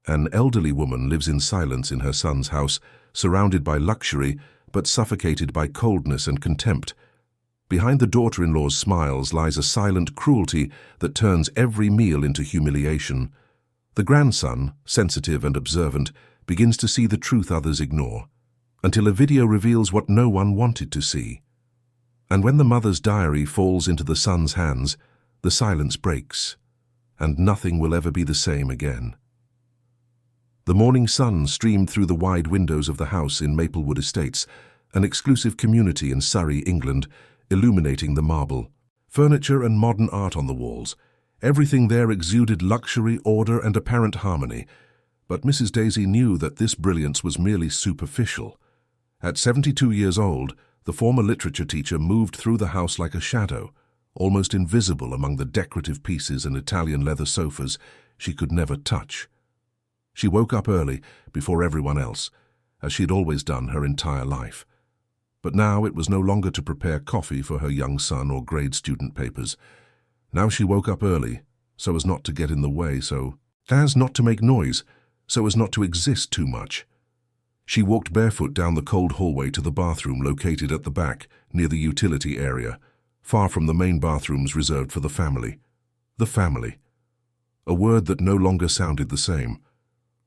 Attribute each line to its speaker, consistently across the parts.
Speaker 1: An elderly woman lives in silence in her son's house, surrounded by luxury, but suffocated by coldness and contempt. Behind the daughter-in-law's smiles lies a silent cruelty that turns every meal into humiliation. The grandson, sensitive and observant, begins to see the truth others ignore, until a video reveals what no one wanted to see. And when the mother's diary falls into the son's hands, the silence breaks, and nothing will ever be the same again. The morning sun streamed through the wide windows of the house in Maplewood Estates, an exclusive community in Surrey, England, illuminating the marble. Furniture and modern art on the walls. Everything there exuded luxury, order, and apparent harmony. But Mrs. Daisy knew that this brilliance was merely superficial. At 72 years old, the former literature teacher moved through the house like a shadow, almost invisible among the decorative pieces and Italian leather sofas she could never touch. She woke up early, before everyone else, as she had always done her entire life. But now it was no longer to prepare coffee for her young son or grade student papers. Now she woke up early, so as not to get in the way, so as not to make noise, so as not to exist too much. She walked barefoot down the cold hallway to the bathroom located at the back, near the utility area, far from the main bathrooms reserved for the family. The family. A word that no longer sounded the same.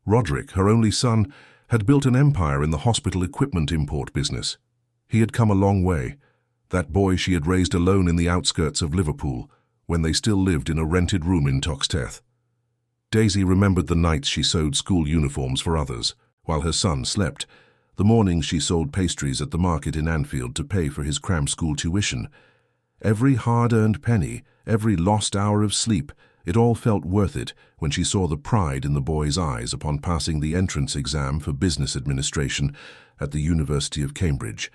Speaker 1: Roderick, her only son, had built an empire in the hospital equipment import business. He had come a long way, that boy she had raised alone in the outskirts of Liverpool, when they still lived in a rented room in Toxteth. Daisy remembered the nights she sewed school uniforms for others, while her son slept, the mornings she sold pastries at the market in Anfield to pay for his cram school tuition. Every hard-earned penny, every lost hour of sleep, it all felt worth it when she saw the pride in the boy's eyes upon passing the entrance exam for business administration at the University of Cambridge.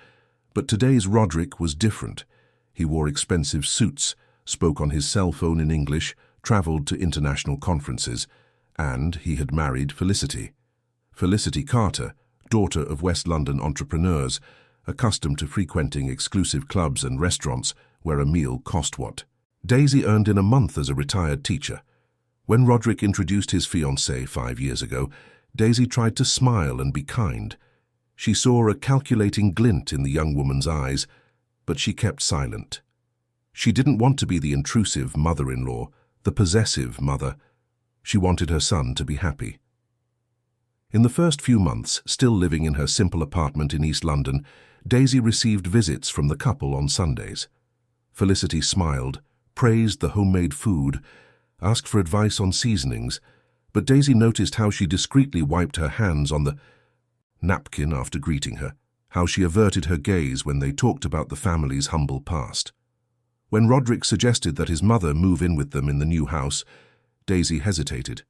Speaker 1: But today's Roderick was different. He wore expensive suits, spoke on his cell phone in English, travelled to international conferences, and he had married Felicity. Felicity Carter, daughter of West London entrepreneurs, accustomed to frequenting exclusive clubs and restaurants where a meal cost what Daisy earned in a month as a retired teacher. When Roderick introduced his fiancée 5 years ago, Daisy tried to smile and be kind. She saw a calculating glint in the young woman's eyes, but she kept silent. She didn't want to be the intrusive mother-in-law, the possessive mother. She wanted her son to be happy. In the first few months, still living in her simple apartment in East London, Daisy received visits from the couple on Sundays. Felicity smiled, praised the homemade food, asked for advice on seasonings, but Daisy noticed how she discreetly wiped her hands on the napkin after greeting her, how she averted her gaze when they talked about the family's humble past. When Roderick suggested that his mother move in with them in the new house, Daisy hesitated.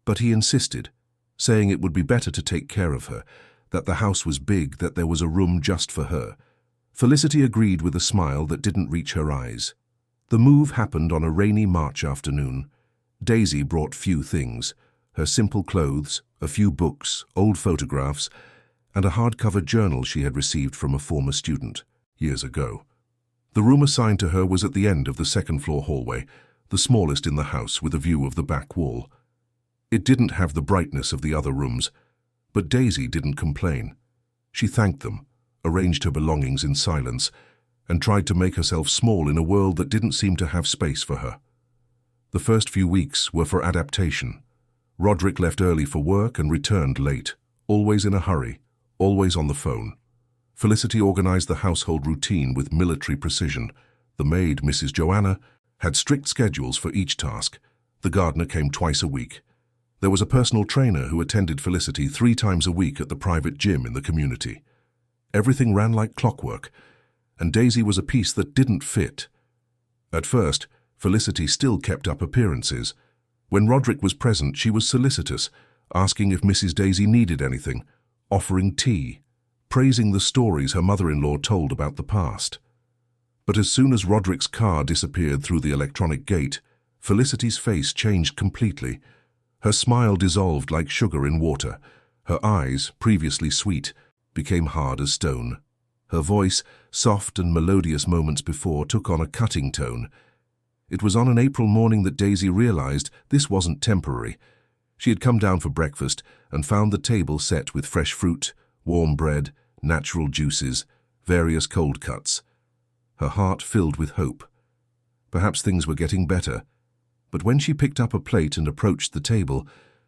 Speaker 1: But he insisted, saying it would be better to take care of her, that the house was big, that there was a room just for her. Felicity agreed with a smile that didn't reach her eyes. The move happened on a rainy March afternoon. Daisy brought few things: her simple clothes, a few books, old photographs, and a hardcover journal she had received from a former student, years ago. The room assigned to her was at the end of the second-floor hallway, the smallest in the house with a view of the back wall. It didn't have the brightness of the other rooms, but Daisy didn't complain. She thanked them, arranged her belongings in silence, and tried to make herself small in a world that didn't seem to have space for her. The first few weeks were for adaptation. Roderick left early for work and returned late, always in a hurry, always on the phone. Felicity organized the household routine with military precision. The maid, Mrs. Joanna, had strict schedules for each task. The gardener came twice a week. There was a personal trainer who attended Felicity 3 times a week at the private gym in the community. Everything ran like clockwork, and Daisy was a piece that didn't fit. At first, Felicity still kept up appearances. When Roderick was present, she was solicitous, asking if Mrs. Daisy needed anything, offering tea, praising the stories her mother-in-law told about the past. But as soon as Roderick's car disappeared through the electronic gate, Felicity's face changed completely. Her smile dissolved like sugar in water. Her eyes, previously sweet, became hard as stone. Her voice, soft and melodious moments before, took on a cutting tone. It was on an April morning that Daisy realized this wasn't temporary. She had come down for breakfast and found the table set with fresh fruit, warm bread, natural juices, various cold cuts. Her heart filled with hope. Perhaps things were getting better. But when she picked up a plate and approached the table,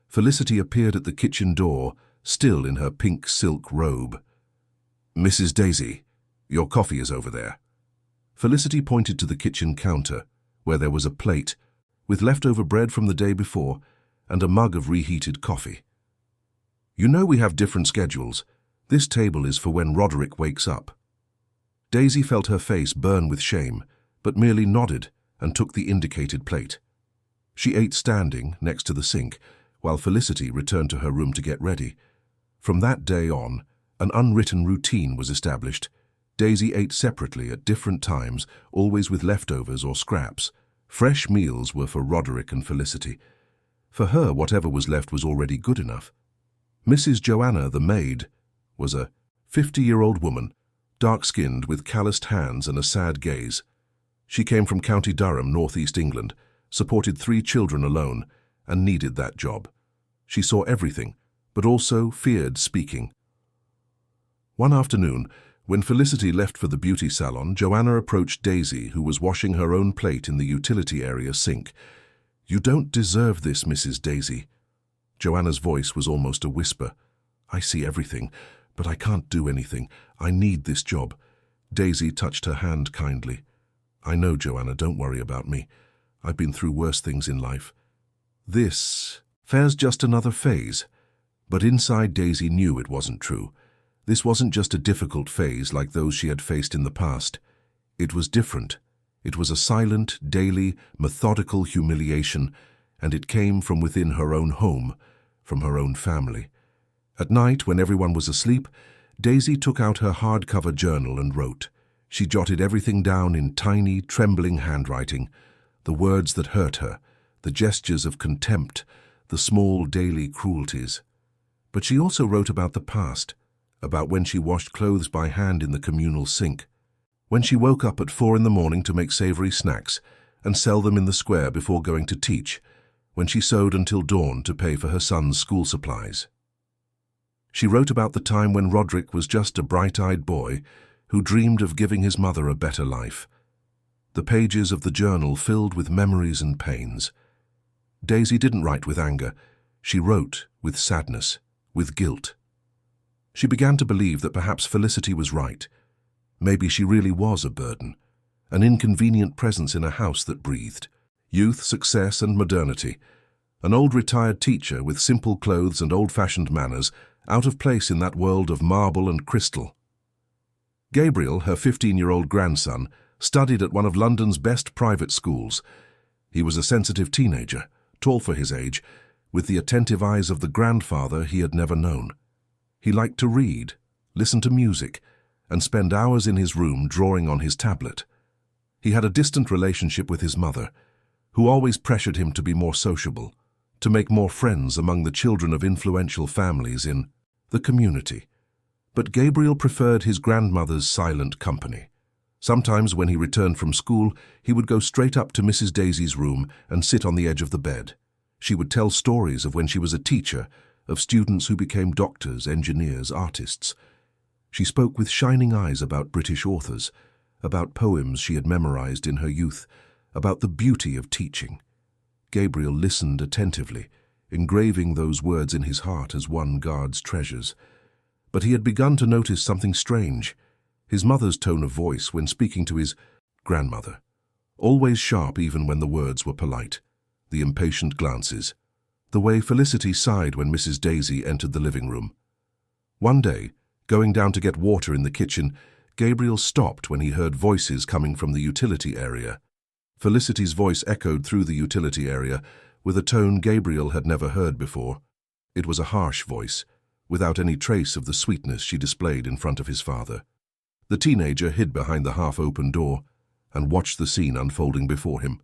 Speaker 1: Felicity appeared at the kitchen door, still in her pink silk robe. "Mrs. Daisy, your coffee is over there." Felicity pointed to the kitchen counter, where there was a plate with leftover bread from the day before and a mug of reheated coffee. "You know we have different schedules. This table is for when Roderick wakes up." Daisy felt her face burn with shame, but merely nodded and took the indicated plate. She ate standing next to the sink, while Felicity returned to her room to get ready. From that day on, an unwritten routine was established. Daisy ate separately at different times, always with leftovers or scraps. Fresh meals were for Roderick and Felicity. For her, whatever was left was already good enough. Mrs. Joanna, the maid, was a 50-year-old woman, dark-skinned with calloused hands and a sad gaze. She came from County Durham, northeast England, supported 3 children alone, and needed that job. She saw everything, but also feared speaking. One afternoon, when Felicity left for the beauty salon, Joanna approached Daisy, who was washing her own plate in the utility area sink. "You don't deserve this, Mrs. Daisy." Joanna's voice was almost a whisper. "I see everything, but I can't do anything. I need this job." Daisy touched her hand kindly. "I know, Joanna, don't worry about me. I've been through worse things in life. This fair's just another phase." But inside, Daisy knew it wasn't true. This wasn't just a difficult phase like those she had faced in the past. It was different. It was a silent, daily, methodical humiliation, and it came from within her own home, from her own family. At night, when everyone was asleep, Daisy took out her hardcover journal and wrote. She jotted everything down in tiny, trembling handwriting, the words that hurt her, the gestures of contempt, the small daily cruelties. But she also wrote about the past, about when she washed clothes by hand in the communal sink, when she woke up at 4 in the morning to make savory snacks and sell them in the square before going to teach, when she sewed until dawn to pay for her son's school supplies. She wrote about the time when Roderick was just a bright-eyed boy who dreamed of giving his mother a better life. The pages of the journal filled with memories and pains. Daisy didn't write with anger. She wrote with sadness, with guilt. She began to believe that perhaps Felicity was right. Maybe she really was a burden, an inconvenient presence in a house that breathed youth, success, and modernity. An old retired teacher with simple clothes and old-fashioned manners, out of place in that world of marble and crystal. Gabriel, her 15-year-old grandson, studied at one of London's best private schools. He was a sensitive teenager, tall for his age, with the attentive eyes of the grandfather he had never known. He liked to read, listen to music, and spend hours in his room drawing on his tablet. He had a distant relationship with his mother, who always pressured him to be more sociable, to make more friends among the children of influential families in the community. But Gabriel preferred his grandmother's silent company. Sometimes when he returned from school, he would go straight up to Mrs. Daisy's room and sit on the edge of the bed. She would tell stories of when she was a teacher, of students who became doctors, engineers, artists. She spoke with shining eyes about British authors, about poems she had memorized in her youth, about the beauty of teaching. Gabriel listened attentively, engraving those words in his heart as one guards treasures. But he had begun to notice something strange. His mother's tone of voice when speaking to his grandmother, always sharp even when the words were polite, the impatient glances, the way Felicity sighed when Mrs. Daisy entered the living room. One day, going down to get water in the kitchen, Gabriel stopped when he heard voices coming from the utility area. Felicity's voice echoed through the utility area with a tone Gabriel had never heard before. It was a harsh voice, without any trace of the sweetness she displayed in front of his father. The teenager hid behind the half-open door and watched the scene unfolding before him.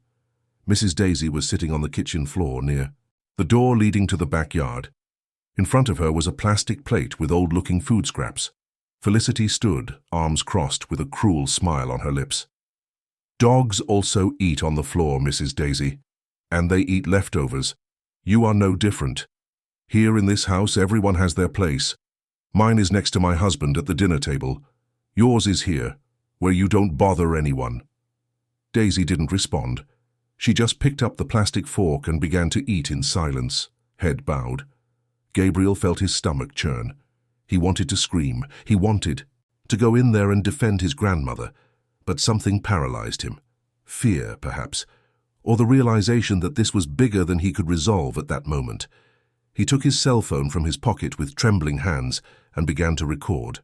Speaker 1: Mrs. Daisy was sitting on the kitchen floor near the door leading to the backyard. In front of her was a plastic plate with old-looking food scraps. Felicity stood, arms crossed, with a cruel smile on her lips. "Dogs also eat on the floor, Mrs. Daisy, and they eat leftovers. You are no different." Here in this house, everyone has their place. Mine is next to my husband at the dinner table. Yours is here, where you don't bother anyone." Daisy didn't respond. She just picked up the plastic fork and began to eat in silence, head bowed. Gabriel felt his stomach churn. He wanted to scream. He wanted to go in there and defend his grandmother, but something paralyzed him. Fear, perhaps, or the realization that this was bigger than he could resolve at that moment. He took his cell phone from his pocket with trembling hands and began to record.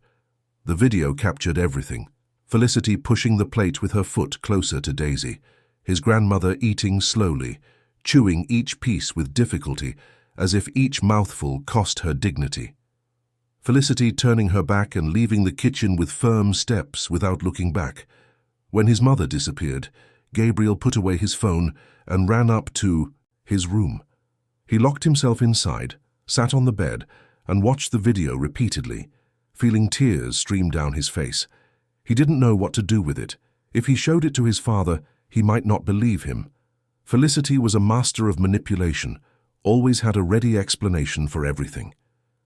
Speaker 1: The video captured everything. Felicity pushing the plate with her foot closer to Daisy, his grandmother eating slowly, chewing each piece with difficulty, as if each mouthful cost her dignity. Felicity turning her back and leaving the kitchen with firm steps without looking back. When his mother disappeared, Gabriel put away his phone and ran up to his room. He locked himself inside, sat on the bed, and watched the video repeatedly, feeling tears stream down his face. He didn't know what to do with it. If he showed it to his father, he might not believe him. Felicity was a master of manipulation, always had a ready explanation for everything.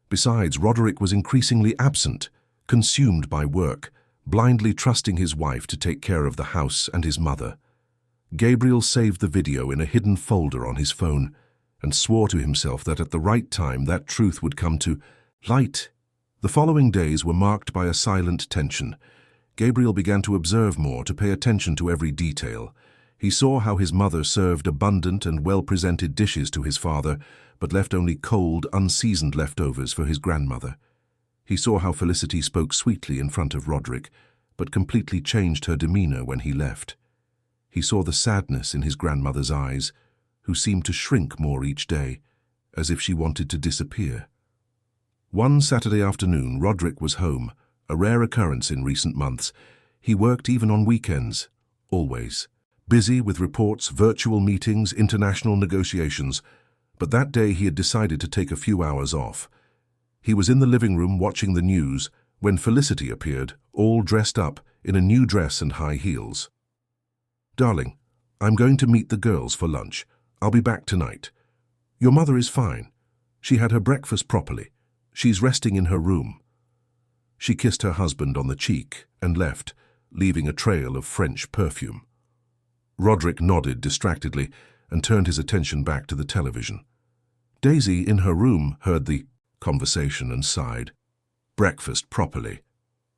Speaker 1: Besides, Roderick was increasingly absent, consumed by work, blindly trusting his wife to take care of the house and his mother. Gabriel saved the video in a hidden folder on his phone and swore to himself that at the right time that truth would come to light. The following days were marked by a silent tension. Gabriel began to observe more, to pay attention to every detail. He saw how his mother served abundant and well-presented dishes to his father, but left only cold, unseasoned leftovers for his grandmother. He saw how Felicity spoke sweetly in front of Roderick, but completely changed her demeanor when he left. He saw the sadness in his grandmother's eyes, who seemed to shrink more each day, as if she wanted to disappear. One Saturday afternoon, Roderick was home, a rare occurrence in recent months. He worked even on weekends, always. Busy with reports, virtual meetings, international negotiations. But that day he had decided to take a few hours off. He was in the living room watching the news when Felicity appeared, all dressed up in a new dress and high heels. "Darling, I'm going to meet the girls for lunch. I'll be back tonight. Your mother is fine. She had her breakfast properly. She's resting in her room." She kissed her husband on the cheek and left, leaving a trail of French perfume. Roderick nodded distractedly and turned his attention back to the television. Daisy, in her room, heard the conversation and sighed. Breakfast properly.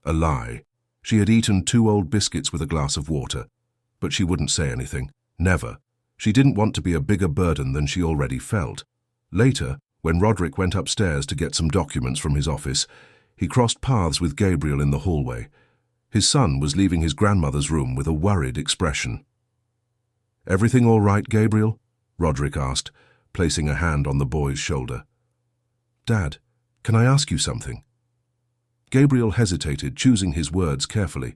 Speaker 1: A lie. She had eaten 2 old biscuits with a glass of water, but she wouldn't say anything. Never. She didn't want to be a bigger burden than she already felt. Later, when Roderick went upstairs to get some documents from his office, he crossed paths with Gabriel in the hallway. His son was leaving his grandmother's room with a worried expression. "Everything all right, Gabriel?" Roderick asked, placing a hand on the boy's shoulder. "Dad, can I ask you something?" Gabriel hesitated, choosing his words carefully.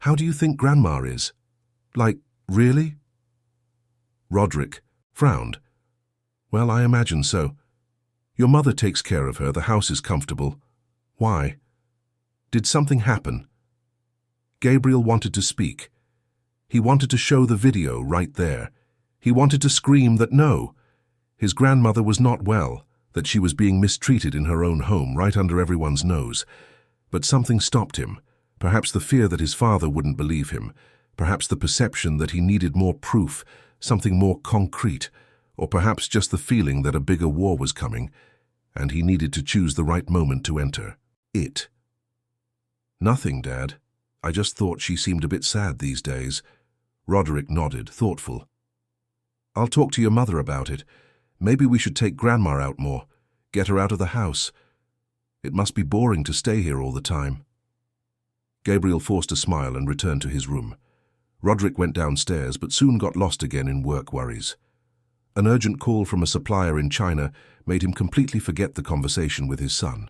Speaker 1: "How do you think Grandma is? Like, really?" Roderick frowned. "Well, I imagine so. Your mother takes care of her, the house is comfortable. Why? Did something happen?" Gabriel wanted to speak. He wanted to show the video right there. He wanted to scream that no, his grandmother was not well, that she was being mistreated in her own home, right under everyone's nose. But something stopped him. Perhaps the fear that his father wouldn't believe him. Perhaps the perception that he needed more proof, something more concrete. Or perhaps just the feeling that a bigger war was coming, and he needed to choose the right moment to enter it. "Nothing, Dad. I just thought she seemed a bit sad these days." Roderick nodded, thoughtful. "I'll talk to your mother about it. Maybe we should take Grandma out more, get her out of the house. It must be boring to stay here all the time." Gabriel forced a smile and returned to his room. Roderick went downstairs, but soon got lost again in work worries. An urgent call from a supplier in China made him completely forget the conversation with his son.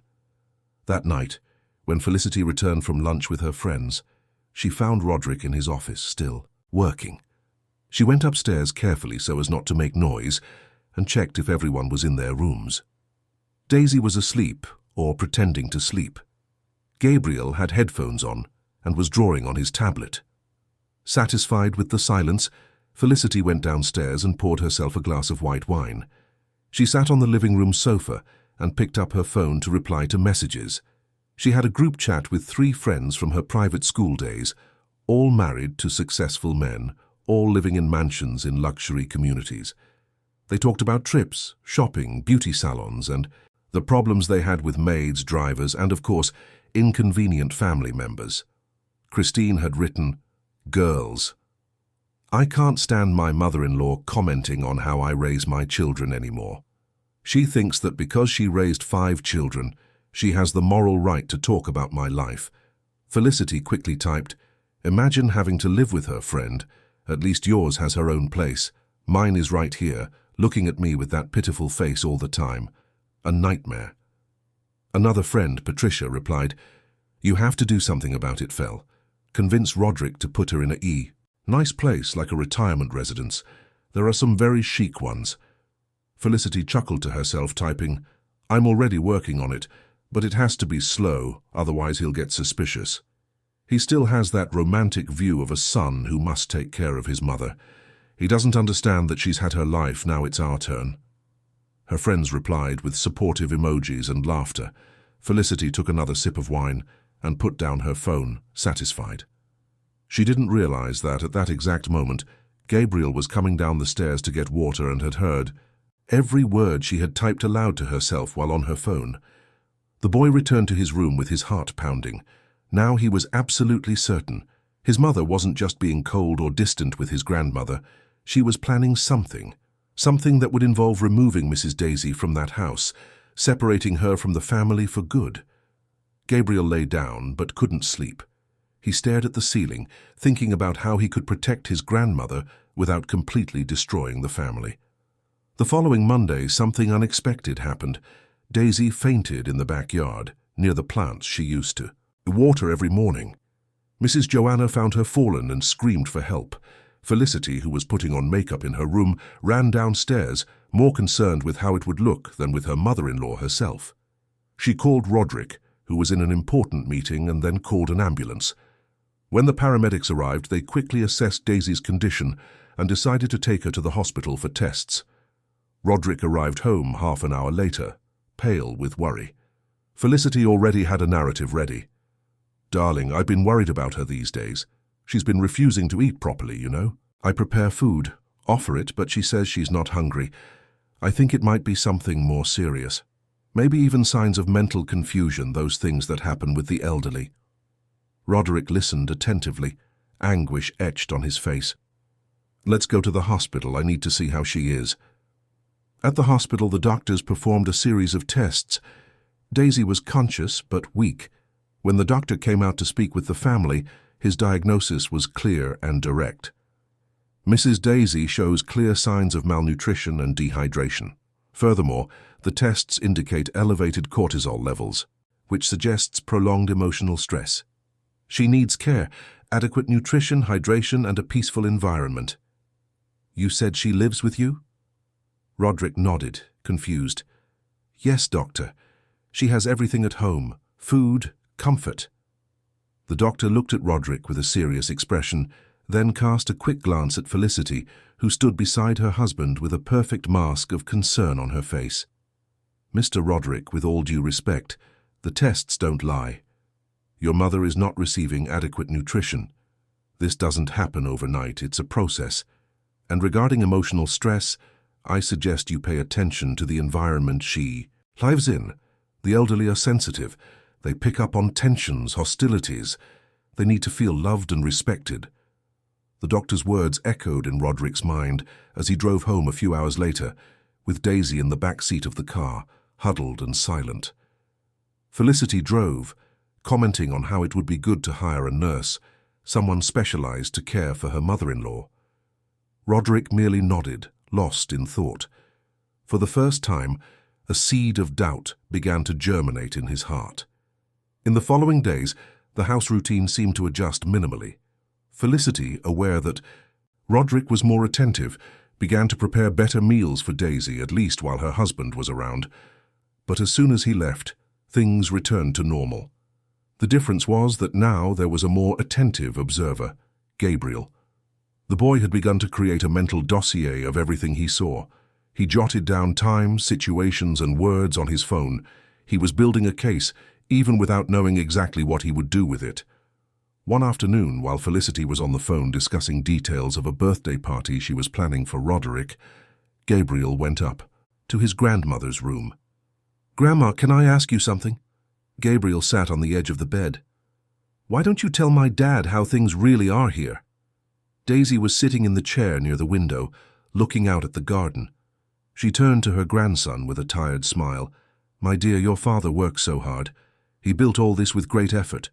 Speaker 1: That night, when Felicity returned from lunch with her friends, she found Roderick in his office, still working. She went upstairs carefully so as not to make noise and checked if everyone was in their rooms. Daisy was asleep, or pretending to sleep. Gabriel had headphones on and was drawing on his tablet. Satisfied with the silence, Felicity went downstairs and poured herself a glass of white wine. She sat on the living room sofa and picked up her phone to reply to messages. She had a group chat with 3 friends from her private school days, all married to successful men, all living in mansions in luxury communities. They talked about trips, shopping, beauty salons, and the problems they had with maids, drivers, and, of course, inconvenient family members. Christine had written, "Girls. I can't stand my mother-in-law commenting on how I raise my children anymore. She thinks that because she raised 5 children, she has the moral right to talk about my life." Felicity quickly typed, "Imagine having to live with her, friend. At least yours has her own place. Mine is right here, looking at me with that pitiful face all the time. A nightmare." Another friend, Patricia, replied, "You have to do something about it, Fel. Convince Roderick to put her in a nice place like a retirement residence. There are some very chic ones." Felicity chuckled to herself, typing, "I'm already working on it, but it has to be slow, otherwise he'll get suspicious. He still has that romantic view of a son who must take care of his mother. He doesn't understand that she's had her life, now it's our turn." Her friends replied with supportive emojis and laughter. Felicity took another sip of wine and put down her phone, satisfied. She didn't realize that at that exact moment, Gabriel was coming down the stairs to get water and had heard every word she had typed aloud to herself while on her phone. The boy returned to his room with his heart pounding. Now he was absolutely certain. His mother wasn't just being cold or distant with his grandmother. She was planning something that would involve removing Mrs. Daisy from that house, separating her from the family for good. Gabriel lay down but couldn't sleep. He stared at the ceiling, thinking about how he could protect his grandmother without completely destroying the family. The following Monday, something unexpected happened. Daisy fainted in the backyard, near the plants she used to water every morning. Mrs. Joanna found her fallen and screamed for help. Felicity, who was putting on makeup in her room, ran downstairs, more concerned with how it would look than with her mother-in-law herself. She called Roderick, who was in an important meeting, and then called an ambulance. When the paramedics arrived, they quickly assessed Daisy's condition and decided to take her to the hospital for tests. Roderick arrived home half an hour later, pale with worry. Felicity already had a narrative ready. "Darling, I've been worried about her these days. She's been refusing to eat properly, you know. I prepare food, offer it, but she says she's not hungry. I think it might be something more serious. Maybe even signs of mental confusion, those things that happen with the elderly." Roderick listened attentively, anguish etched on his face. "Let's go to the hospital. I need to see how she is." At the hospital, the doctors performed a series of tests. Daisy was conscious but weak. When the doctor came out to speak with the family, his diagnosis was clear and direct. "Mrs. Daisy shows clear signs of malnutrition and dehydration. Furthermore, the tests indicate elevated cortisol levels, which suggests prolonged emotional stress. She needs care, adequate nutrition, hydration, and a peaceful environment." "You said she lives with you?" Roderick nodded, confused. "Yes, doctor. She has everything at home, food, comfort." The doctor looked at Roderick with a serious expression, then cast a quick glance at Felicity, who stood beside her husband with a perfect mask of concern on her face. "Mr. Roderick, with all due respect, the tests don't lie. Your mother is not receiving adequate nutrition. This doesn't happen overnight, it's a process. And regarding emotional stress, I suggest you pay attention to the environment she lives in. The elderly are sensitive. They pick up on tensions, hostilities. They need to feel loved and respected." The doctor's words echoed in Roderick's mind as he drove home a few hours later, with Daisy in the back seat of the car, huddled and silent. Felicity drove, commenting on how it would be good to hire a nurse, someone specialized to care for her mother-in-law. Roderick merely nodded, lost in thought. For the first time, a seed of doubt began to germinate in his heart. In the following days, the house routine seemed to adjust minimally. Felicity, aware that Roderick was more attentive, began to prepare better meals for Daisy, at least while her husband was around. But as soon as he left, things returned to normal. The difference was that now there was a more attentive observer, Gabriel. The boy had begun to create a mental dossier of everything he saw. He jotted down times, situations, and words on his phone. He was building a case, even without knowing exactly what he would do with it. One afternoon, while Felicity was on the phone discussing details of a birthday party she was planning for Roderick, Gabriel went up to his grandmother's room. "Grandma, can I ask you something?" Gabriel sat on the edge of the bed. "Why don't you tell my dad how things really are here?" Daisy was sitting in the chair near the window, looking out at the garden. She turned to her grandson with a tired smile. "My dear, your father works so hard. He built all this with great effort.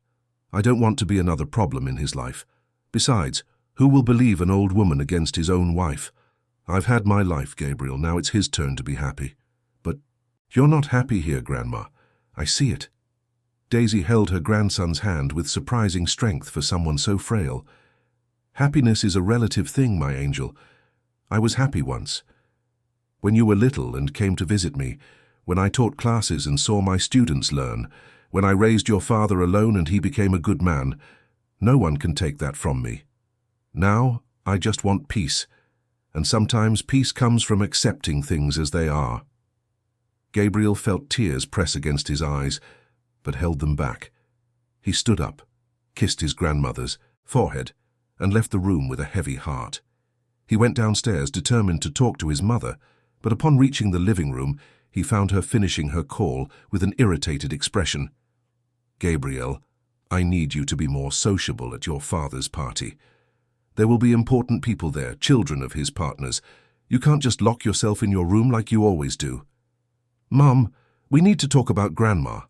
Speaker 1: I don't want to be another problem in his life. Besides, who will believe an old woman against his own wife? I've had my life, Gabriel. Now it's his turn to be happy." "But you're not happy here, Grandma. I see it." Daisy held her grandson's hand with surprising strength for someone so frail. "Happiness is a relative thing, my angel. I was happy once. When you were little and came to visit me, when I taught classes and saw my students learn, when I raised your father alone and he became a good man, no one can take that from me. Now, I just want peace, and sometimes peace comes from accepting things as they are." Gabriel felt tears press against his eyes, but held them back. He stood up, kissed his grandmother's forehead, and left the room with a heavy heart. He went downstairs, determined to talk to his mother, but upon reaching the living room, he found her finishing her call with an irritated expression. "Gabriel, I need you to be more sociable at your father's party. There will be important people there, children of his partners. You can't just lock yourself in your room like you always do." "Mum, we need to talk about Grandma."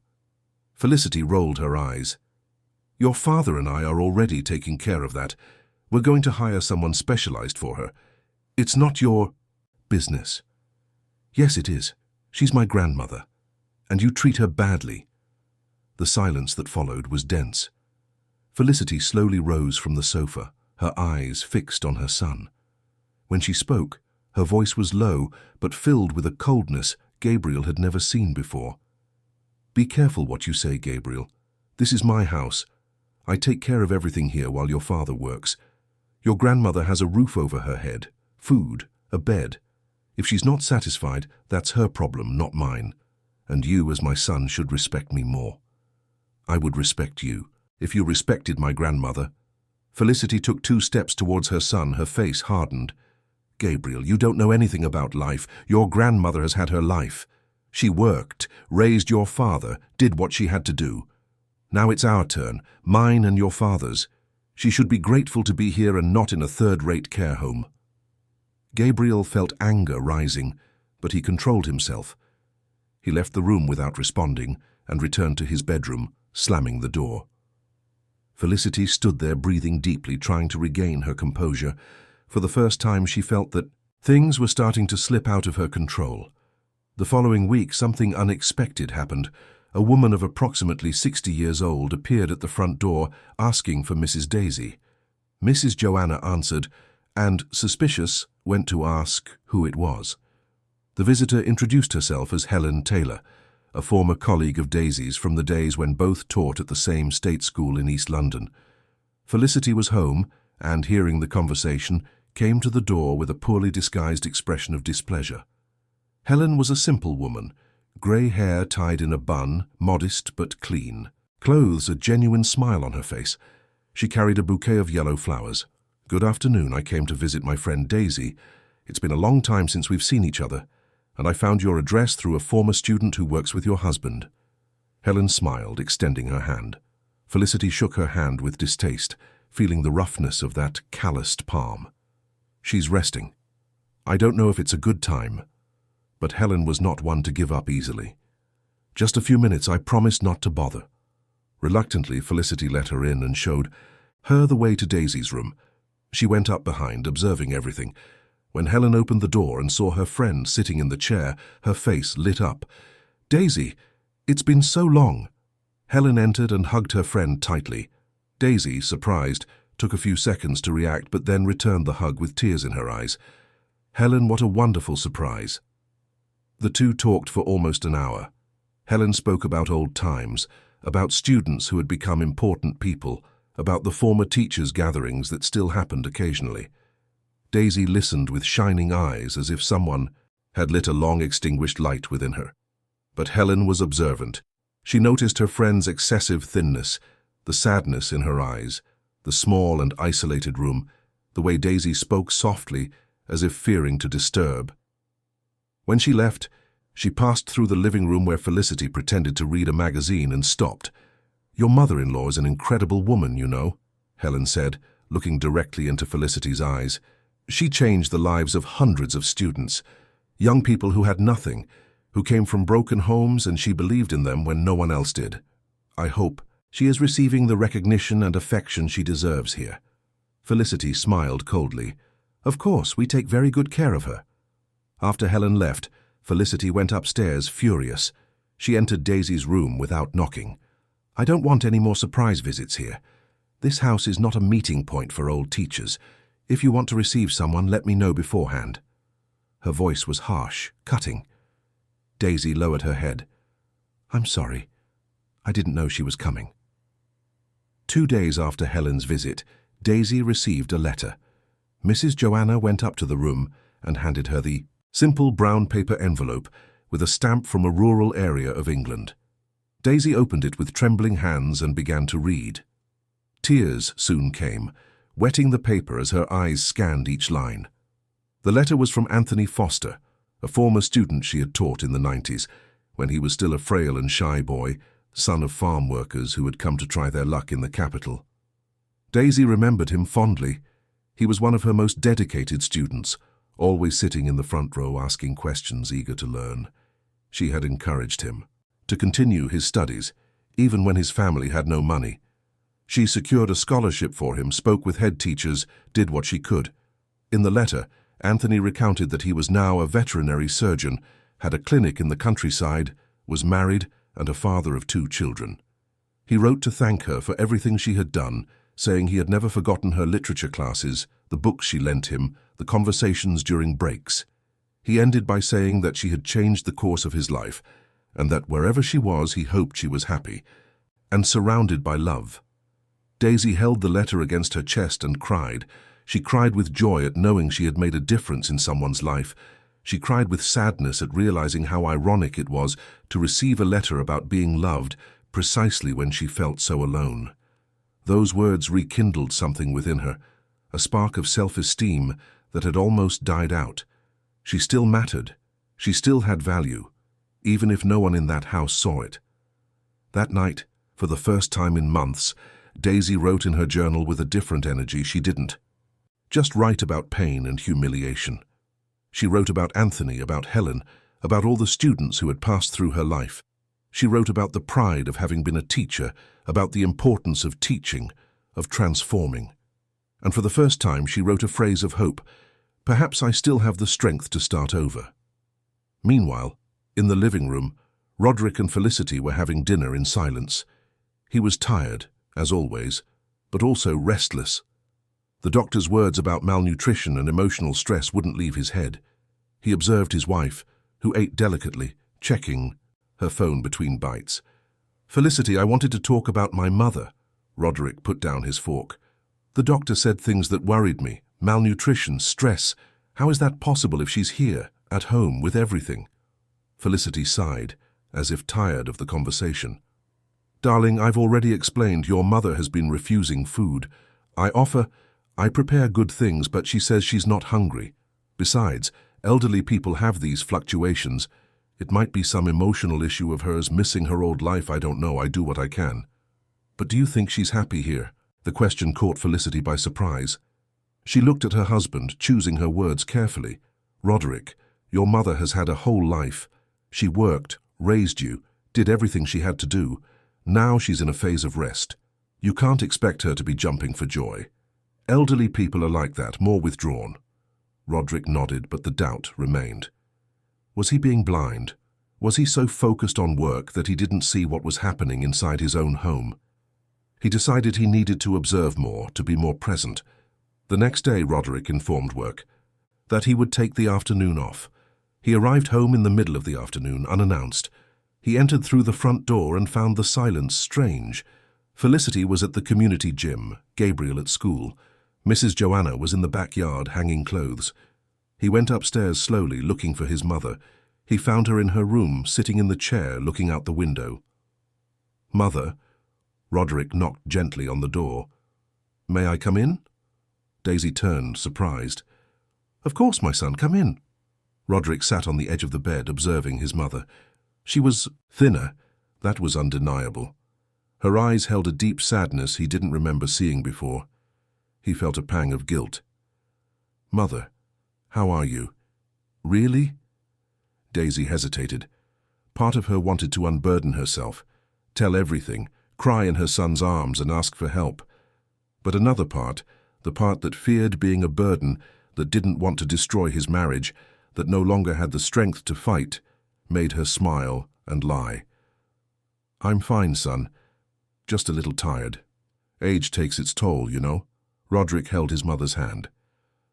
Speaker 1: Felicity rolled her eyes. "Your father and I are already taking care of that. We're going to hire someone specialized for her. It's not your business." "Yes, it is. She's my grandmother. And you treat her badly." The silence that followed was dense. Felicity slowly rose from the sofa, her eyes fixed on her son. When she spoke, her voice was low, but filled with a coldness Gabriel had never seen before. "Be careful what you say, Gabriel. This is my house. I take care of everything here while your father works. Your grandmother has a roof over her head, food, a bed. If she's not satisfied, that's her problem, not mine. And you, as my son, should respect me more. I would respect you if you respected my grandmother." Felicity took 2 steps towards her son, her face hardened. "Gabriel, you don't know anything about life. Your grandmother has had her life. She worked, raised your father, did what she had to do. Now it's our turn, mine and your father's. She should be grateful to be here and not in a third-rate care home." Gabriel felt anger rising, but he controlled himself. He left the room without responding and returned to his bedroom, slamming the door. Felicity stood there breathing deeply, trying to regain her composure. For the first time she felt that things were starting to slip out of her control. The following week, something unexpected happened. A woman of approximately 60 years old appeared at the front door asking for Mrs. Daisy. Mrs. Joanna answered, and, suspicious, went to ask who it was. The visitor introduced herself as Helen Taylor, a former colleague of Daisy's from the days when both taught at the same state school in East London. Felicity was home, and, hearing the conversation, came to the door with a poorly disguised expression of displeasure. Helen was a simple woman, grey hair tied in a bun, modest but clean. Clothes, a genuine smile on her face. She carried a bouquet of yellow flowers. "Good afternoon, I came to visit my friend Daisy. It's been a long time since we've seen each other, and I found your address through a former student who works with your husband." Helen smiled, extending her hand. Felicity shook her hand with distaste, feeling the roughness of that calloused palm. "She's resting. I don't know if it's a good time." But Helen was not one to give up easily. "Just a few minutes, I promise not to bother." Reluctantly, Felicity let her in and showed her the way to Daisy's room. She went up behind, observing everything. When Helen opened the door and saw her friend sitting in the chair, her face lit up. "Daisy, it's been so long." Helen entered and hugged her friend tightly. Daisy, surprised, took a few seconds to react, but then returned the hug with tears in her eyes. "Helen, what a wonderful surprise." The two talked for almost an hour. Helen spoke about old times, about students who had become important people, about the former teachers' gatherings that still happened occasionally. Daisy listened with shining eyes as if someone had lit a long-extinguished light within her. But Helen was observant. She noticed her friend's excessive thinness, the sadness in her eyes, the small and isolated room, the way Daisy spoke softly, as if fearing to disturb. When she left, she passed through the living room where Felicity pretended to read a magazine and stopped. "Your mother-in-law is an incredible woman, you know," Helen said, looking directly into Felicity's eyes. "She changed the lives of hundreds of students, young people who had nothing, who came from broken homes, and she believed in them when no one else did. I hope she is receiving the recognition and affection she deserves here." Felicity smiled coldly. "Of course, we take very good care of her." After Helen left, Felicity went upstairs furious. She entered Daisy's room without knocking. "I don't want any more surprise visits here. This house is not a meeting point for old teachers. If you want to receive someone, let me know beforehand." Her voice was harsh, cutting. Daisy lowered her head. "I'm sorry. I didn't know she was coming." 2 days after Helen's visit, Daisy received a letter. Mrs. Joanna went up to the room and handed her the simple brown paper envelope with a stamp from a rural area of England. Daisy opened it with trembling hands and began to read. Tears soon came, wetting the paper as her eyes scanned each line. The letter was from Anthony Foster, a former student she had taught in the 90s, when he was still a frail and shy boy, son of farm workers who had come to try their luck in the capital. Daisy remembered him fondly. He was one of her most dedicated students, always sitting in the front row asking questions, eager to learn. She had encouraged him to continue his studies, even when his family had no money. She secured a scholarship for him, spoke with head teachers, did what she could. In the letter, Anthony recounted that he was now a veterinary surgeon, had a clinic in the countryside, was married, and a father of 2 children. He wrote to thank her for everything she had done, saying he had never forgotten her literature classes, the books she lent him, the conversations during breaks. He ended by saying that she had changed the course of his life, and that wherever she was, he hoped she was happy, and surrounded by love. Daisy held the letter against her chest and cried. She cried with joy at knowing she had made a difference in someone's life. She cried with sadness at realizing how ironic it was to receive a letter about being loved precisely when she felt so alone. Those words rekindled something within her, a spark of self-esteem that had almost died out. She still mattered. She still had value, even if no one in that house saw it. That night, for the first time in months, Daisy wrote in her journal with a different energy. She didn't just write about pain and humiliation. She wrote about Anthony, about Helen, about all the students who had passed through her life. She wrote about the pride of having been a teacher, about the importance of teaching, of transforming. And for the first time she wrote a phrase of hope: "Perhaps I still have the strength to start over." Meanwhile, in the living room, Roderick and Felicity were having dinner in silence. He was tired, as always, but also restless. The doctor's words about malnutrition and emotional stress wouldn't leave his head. He observed his wife, who ate delicately, checking her phone between bites. "Felicity, I wanted to talk about my mother." Roderick put down his fork. "The doctor said things that worried me. Malnutrition, stress. How is that possible if she's here, at home, with everything?" Felicity sighed, as if tired of the conversation. "Darling, I've already explained your mother has been refusing food. I prepare good things, but she says she's not hungry. Besides, elderly people have these fluctuations. It might be some emotional issue of hers missing her old life, I don't know. I do what I can." "But do you think she's happy here?" The question caught Felicity by surprise. She looked at her husband, choosing her words carefully. "Roderick, your mother has had a whole life. She worked, raised you, did everything she had to do. Now she's in a phase of rest. You can't expect her to be jumping for joy. Elderly people are like that, more withdrawn." Roderick nodded, but the doubt remained. Was he being blind? Was he so focused on work that he didn't see what was happening inside his own home? He decided he needed to observe more, to be more present. The next day, Roderick informed work that he would take the afternoon off. He arrived home in the middle of the afternoon, unannounced. He entered through the front door and found the silence strange. Felicity was at the community gym, Gabriel at school. Mrs. Joanna was in the backyard hanging clothes. He went upstairs slowly, looking for his mother. He found her in her room, sitting in the chair, looking out the window. "Mother?" Roderick knocked gently on the door. "May I come in?" Daisy turned, surprised. "Of course, my son, come in." Roderick sat on the edge of the bed, observing his mother. She was thinner, that was undeniable. Her eyes held a deep sadness he didn't remember seeing before. He felt a pang of guilt. "Mother, how are you?" "Really?" Daisy hesitated. Part of her wanted to unburden herself, tell everything, cry in her son's arms and ask for help. But another part, the part that feared being a burden, that didn't want to destroy his marriage, that no longer had the strength to fight, made her smile and lie. "I'm fine, son. Just a little tired. Age takes its toll, you know." Roderick held his mother's hand.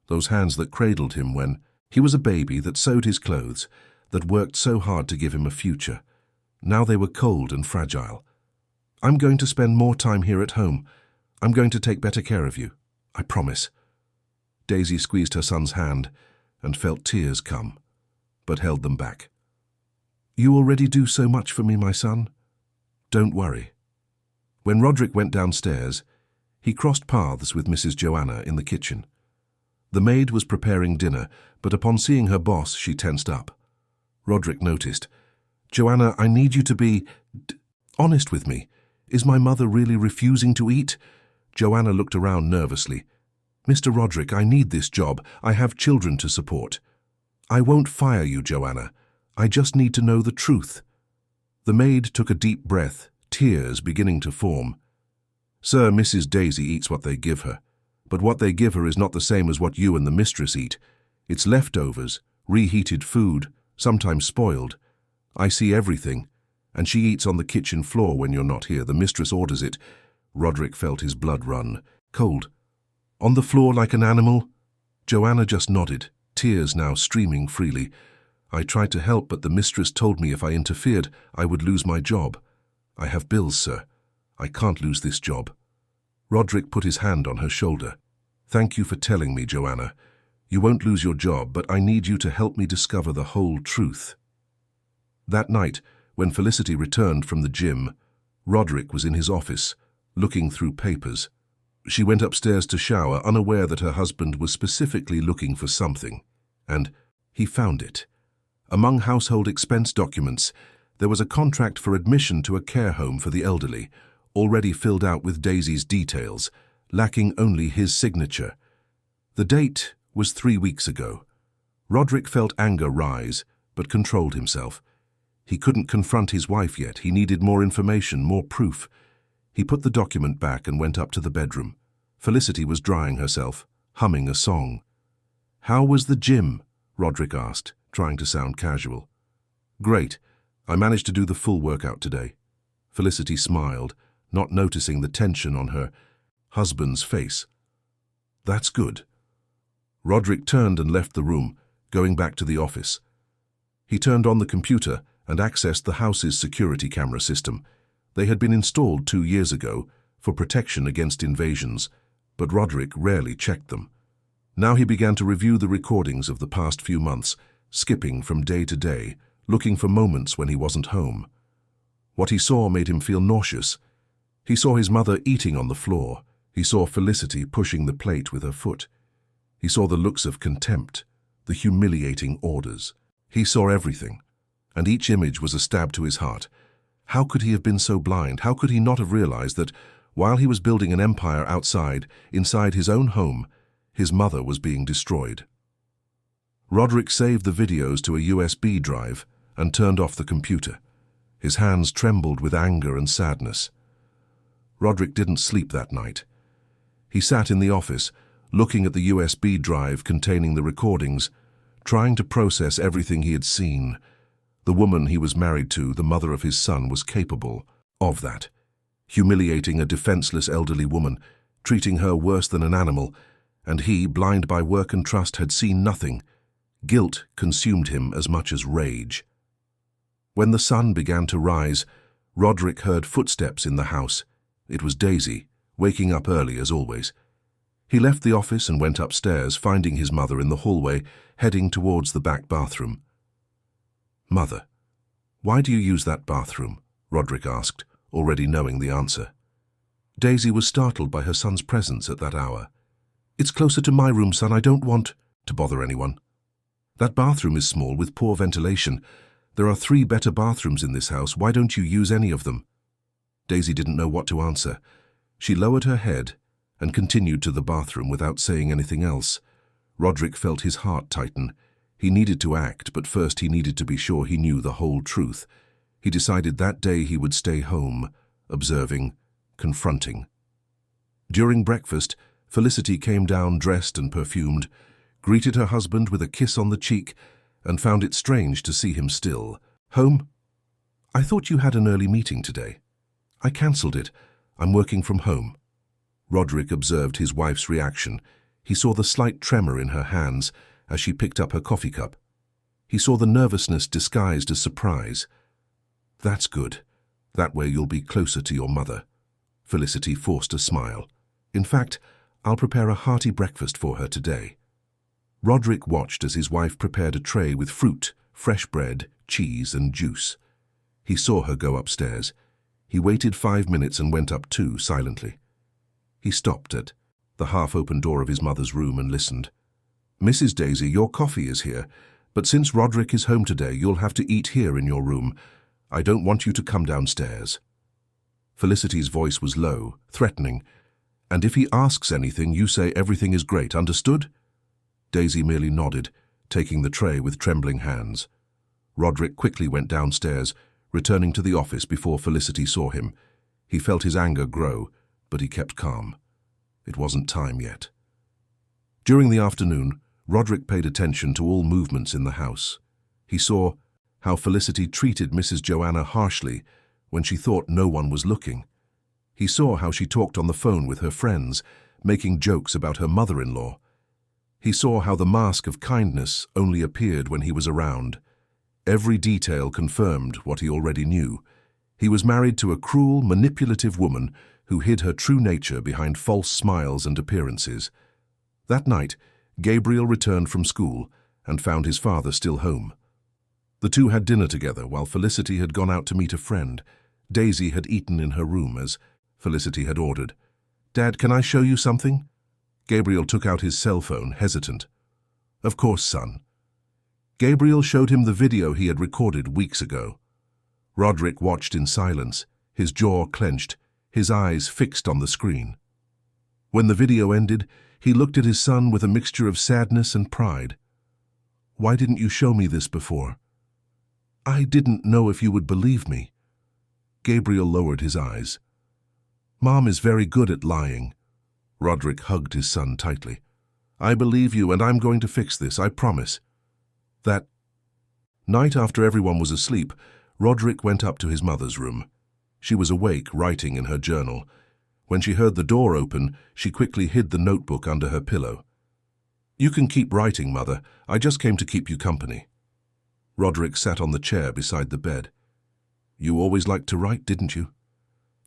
Speaker 1: Those hands that cradled him when he was a baby, that sewed his clothes, that worked so hard to give him a future. Now they were cold and fragile. "I'm going to spend more time here at home. I'm going to take better care of you. I promise." Daisy squeezed her son's hand and felt tears come, but held them back. "You already do so much for me, my son. Don't worry." When Roderick went downstairs, he crossed paths with Mrs. Joanna in the kitchen. The maid was preparing dinner, but upon seeing her boss, she tensed up. Roderick noticed. "Joanna, I need you to be honest with me. Is my mother really refusing to eat?" Joanna looked around nervously. "Mr. Roderick, I need this job. I have children to support." "I won't fire you, Joanna. I just need to know the truth." The maid took a deep breath, tears beginning to form. "Sir, Mrs. Daisy eats what they give her. But what they give her is not the same as what you and the mistress eat. It's leftovers, reheated food, sometimes spoiled. I see everything, and she eats on the kitchen floor when you're not here. The mistress orders it." Roderick felt his blood run. "Cold. On the floor like an animal?" Joanna just nodded, tears now streaming freely. "I tried to help, but the mistress told me if I interfered, I would lose my job. I have bills, sir. I can't lose this job." Roderick put his hand on her shoulder. "Thank you for telling me, Joanna. You won't lose your job, but I need you to help me discover the whole truth." That night, when Felicity returned from the gym, Roderick was in his office, looking through papers. She went upstairs to shower, unaware that her husband was specifically looking for something, and he found it. Among household expense documents, there was a contract for admission to a care home for the elderly, already filled out with Daisy's details, lacking only his signature. The date was 3 weeks ago. Roderick felt anger rise, but controlled himself. He couldn't confront his wife yet. He needed more information, more proof. He put the document back and went up to the bedroom. Felicity was drying herself, humming a song. "How was the gym?" Roderick asked, trying to sound casual. "Great. I managed to do the full workout today." Felicity smiled, not noticing the tension on her husband's face. "That's good." Roderick turned and left the room, going back to the office. He turned on the computer and accessed the house's security camera system. They had been installed 2 years ago for protection against invasions, but Roderick rarely checked them. Now he began to review the recordings of the past few months, skipping from day to day, looking for moments when he wasn't home. What he saw made him feel nauseous. He saw his mother eating on the floor. He saw Felicity pushing the plate with her foot. He saw the looks of contempt, the humiliating orders. He saw everything, and each image was a stab to his heart. How could he have been so blind? How could he not have realized that, while he was building an empire outside, inside his own home, his mother was being destroyed? Roderick saved the videos to a USB drive and turned off the computer. His hands trembled with anger and sadness. Roderick didn't sleep that night. He sat in the office, looking at the USB drive containing the recordings, trying to process everything he had seen. The woman he was married to, the mother of his son, was capable of that. Humiliating a defenseless elderly woman, treating her worse than an animal, and he, blind by work and trust, had seen nothing. Guilt consumed him as much as rage. When the sun began to rise, Roderick heard footsteps in the house. It was Daisy, waking up early as always. He left the office and went upstairs, finding his mother in the hallway, heading towards the back bathroom. "Mother, why do you use that bathroom?" Roderick asked, already knowing the answer. Daisy was startled by her son's presence at that hour. "It's closer to my room, son. I don't want to bother anyone." "That bathroom is small with poor ventilation. There are 3 better bathrooms in this house. Why don't you use any of them?" Daisy didn't know what to answer. She lowered her head and continued to the bathroom without saying anything else. Roderick felt his heart tighten. He needed to act, but first he needed to be sure he knew the whole truth. He decided that day he would stay home, observing, confronting. During breakfast, Felicity came down dressed and perfumed, greeted her husband with a kiss on the cheek, and found it strange to see him still. "Home? I thought you had an early meeting today." "I cancelled it. I'm working from home." Roderick observed his wife's reaction. He saw the slight tremor in her hands as she picked up her coffee cup. He saw the nervousness disguised as surprise. "That's good. That way you'll be closer to your mother." Felicity forced a smile. "In fact, I'll prepare a hearty breakfast for her today." Roderick watched as his wife prepared a tray with fruit, fresh bread, cheese, and juice. He saw her go upstairs. He waited 5 minutes and went up too, silently. He stopped at the half-open door of his mother's room and listened. "Mrs. Daisy, your coffee is here, but since Roderick is home today, you'll have to eat here in your room. I don't want you to come downstairs." Felicity's voice was low, threatening. "And if he asks anything, you say everything is great, understood?" Daisy merely nodded, taking the tray with trembling hands. Roderick quickly went downstairs, returning to the office before Felicity saw him. He felt his anger grow, but he kept calm. It wasn't time yet. During the afternoon, Roderick paid attention to all movements in the house. He saw how Felicity treated Mrs. Joanna harshly when she thought no one was looking. He saw how she talked on the phone with her friends, making jokes about her mother-in-law. He saw how the mask of kindness only appeared when he was around. Every detail confirmed what he already knew. He was married to a cruel, manipulative woman who hid her true nature behind false smiles and appearances. That night, Gabriel returned from school and found his father still home. The two had dinner together while Felicity had gone out to meet a friend. Daisy had eaten in her room as Felicity had ordered. "Dad, can I show you something?" Gabriel took out his cell phone, hesitant. "Of course, son." Gabriel showed him the video he had recorded weeks ago. Roderick watched in silence, his jaw clenched, his eyes fixed on the screen. When the video ended, he looked at his son with a mixture of sadness and pride. "Why didn't you show me this before?" "I didn't know if you would believe me." Gabriel lowered his eyes. "Mom is very good at lying." Roderick hugged his son tightly. "I believe you, and I'm going to fix this, I promise." That night, after everyone was asleep, Roderick went up to his mother's room. She was awake, writing in her journal. When she heard the door open, she quickly hid the notebook under her pillow. "You can keep writing, Mother. I just came to keep you company." Roderick sat on the chair beside the bed. "You always liked to write, didn't you?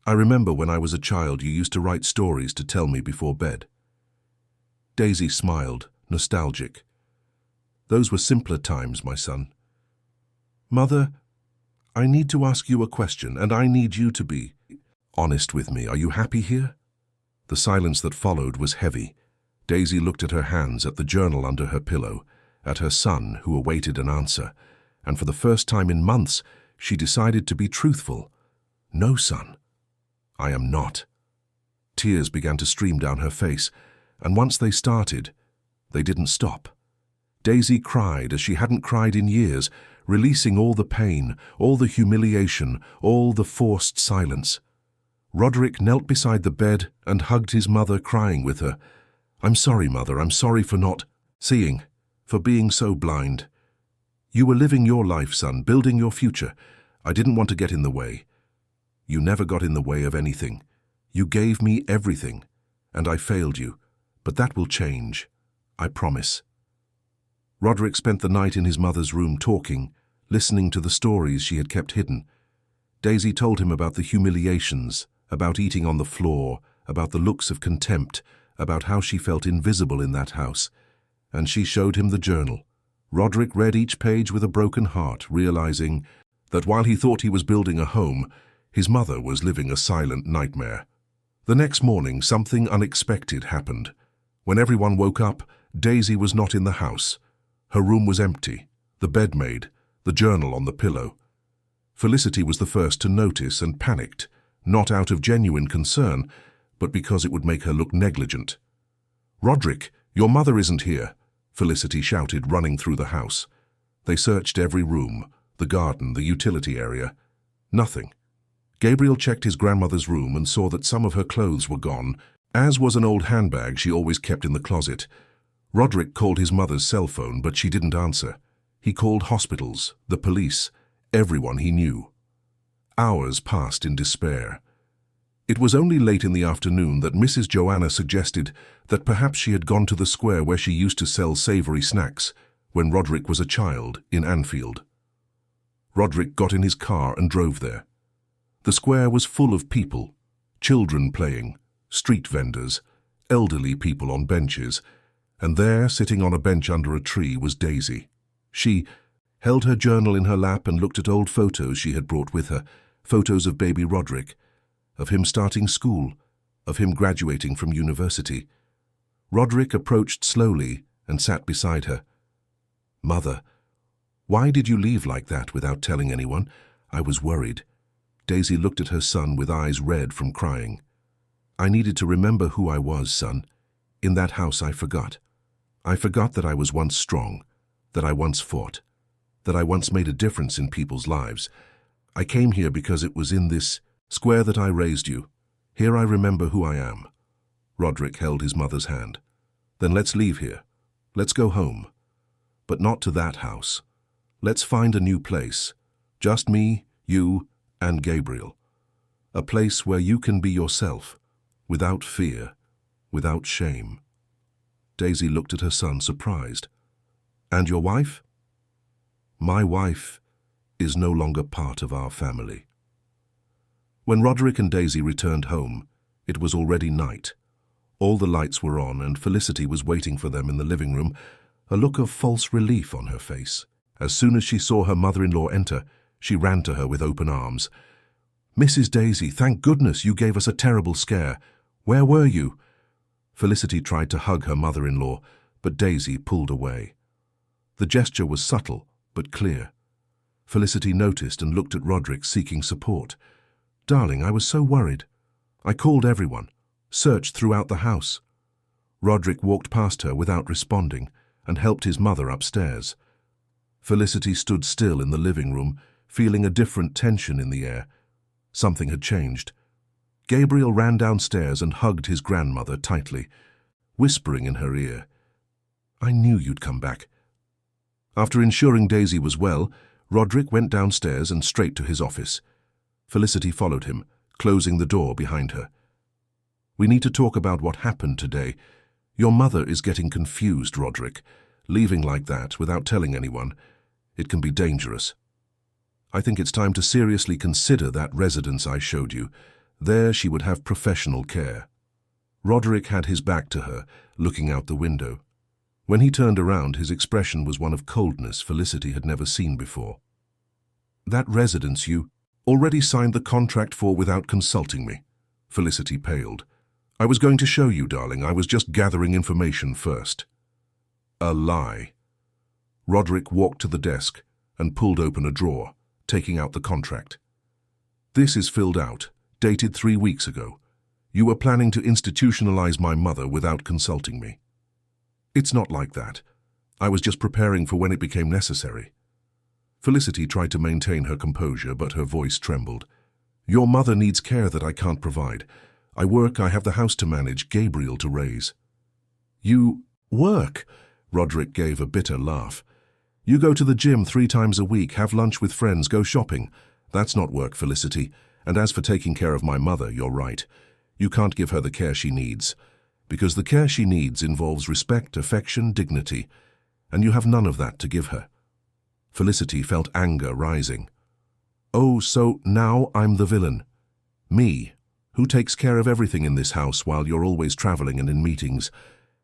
Speaker 1: I remember when I was a child you used to write stories to tell me before bed." Daisy smiled, nostalgic. "Those were simpler times, my son." "Mother, I need to ask you a question, and I need you to be honest with me. Are you happy here?" The silence that followed was heavy. Daisy looked at her hands, at the journal under her pillow, at her son who awaited an answer, and for the first time in months, she decided to be truthful. "No, son, I am not." Tears began to stream down her face, and once they started, they didn't stop. Daisy cried as she hadn't cried in years, releasing all the pain, all the humiliation, all the forced silence. Roderick knelt beside the bed and hugged his mother, crying with her. "I'm sorry, Mother, I'm sorry for not seeing, for being so blind. You were living your life, son, building your future. I didn't want to get in the way." "You never got in the way of anything. You gave me everything, and I failed you, but that will change. I promise." Roderick spent the night in his mother's room talking, listening to the stories she had kept hidden. Daisy told him about the humiliations, about eating on the floor, about the looks of contempt, about how she felt invisible in that house, and she showed him the journal. Roderick read each page with a broken heart, realizing that while he thought he was building a home, his mother was living a silent nightmare. The next morning, something unexpected happened. When everyone woke up, Daisy was not in the house. Her room was empty, the bed made, the journal on the pillow. Felicity was the first to notice and panicked, not out of genuine concern, but because it would make her look negligent. "Roderick, your mother isn't here," Felicity shouted, running through the house. They searched every room, the garden, the utility area. Nothing. Gabriel checked his grandmother's room and saw that some of her clothes were gone, as was an old handbag she always kept in the closet. Roderick called his mother's cell phone, but she didn't answer. He called hospitals, the police, everyone he knew. Hours passed in despair. It was only late in the afternoon that Mrs. Joanna suggested that perhaps she had gone to the square where she used to sell savory snacks when Roderick was a child in Anfield. Roderick got in his car and drove there. The square was full of people, children playing, street vendors, elderly people on benches, and there, sitting on a bench under a tree, was Daisy. She held her journal in her lap and looked at old photos she had brought with her, photos of baby Roderick, of him starting school, of him graduating from university. Roderick approached slowly and sat beside her. "Mother, why did you leave like that without telling anyone? I was worried." Daisy looked at her son with eyes red from crying. "I needed to remember who I was, son. In that house I forgot. I forgot that I was once strong, that I once fought, that I once made a difference in people's lives. I came here because it was in this square that I raised you. Here I remember who I am." Roderick held his mother's hand. "Then let's leave here. Let's go home. But not to that house. Let's find a new place. Just me, you, and Gabriel. A place where you can be yourself, without fear, without shame." Daisy looked at her son, surprised. "And your wife?" "My wife is no longer part of our family." When Roderick and Daisy returned home, it was already night. All the lights were on, and Felicity was waiting for them in the living room, a look of false relief on her face. As soon as she saw her mother-in-law enter, she ran to her with open arms. "Mrs. Daisy, thank goodness you gave us a terrible scare. Where were you?" Felicity tried to hug her mother-in-law, but Daisy pulled away. The gesture was subtle, but clear. Felicity noticed and looked at Roderick, seeking support. "Darling, I was so worried. I called everyone, searched throughout the house." Roderick walked past her without responding and helped his mother upstairs. Felicity stood still in the living room, feeling a different tension in the air. Something had changed. Gabriel ran downstairs and hugged his grandmother tightly, whispering in her ear, "I knew you'd come back." After ensuring Daisy was well, Roderick went downstairs and straight to his office. Felicity followed him, closing the door behind her. "We need to talk about what happened today. Your mother is getting confused, Roderick. Leaving like that without telling anyone, it can be dangerous. I think it's time to seriously consider that residence I showed you. There she would have professional care." Roderick had his back to her, looking out the window. When he turned around, his expression was one of coldness Felicity had never seen before. "That residence you already signed the contract for without consulting me." Felicity paled. "I was going to show you, darling. I was just gathering information first." A lie. Roderick walked to the desk and pulled open a drawer, taking out the contract. "This is filled out, dated 3 weeks ago. You were planning to institutionalize my mother without consulting me." "It's not like that. I was just preparing for when it became necessary." Felicity tried to maintain her composure, but her voice trembled. "Your mother needs care that I can't provide. I work, I have the house to manage, Gabriel to raise." "You work?" Roderick gave a bitter laugh. "You go to the gym 3 times a week, have lunch with friends, go shopping. That's not work, Felicity. And as for taking care of my mother, you're right. You can't give her the care she needs. Because the care she needs involves respect, affection, dignity. And you have none of that to give her." Felicity felt anger rising. "Oh, so now I'm the villain. Me, Who takes care of everything in this house while you're always traveling and in meetings?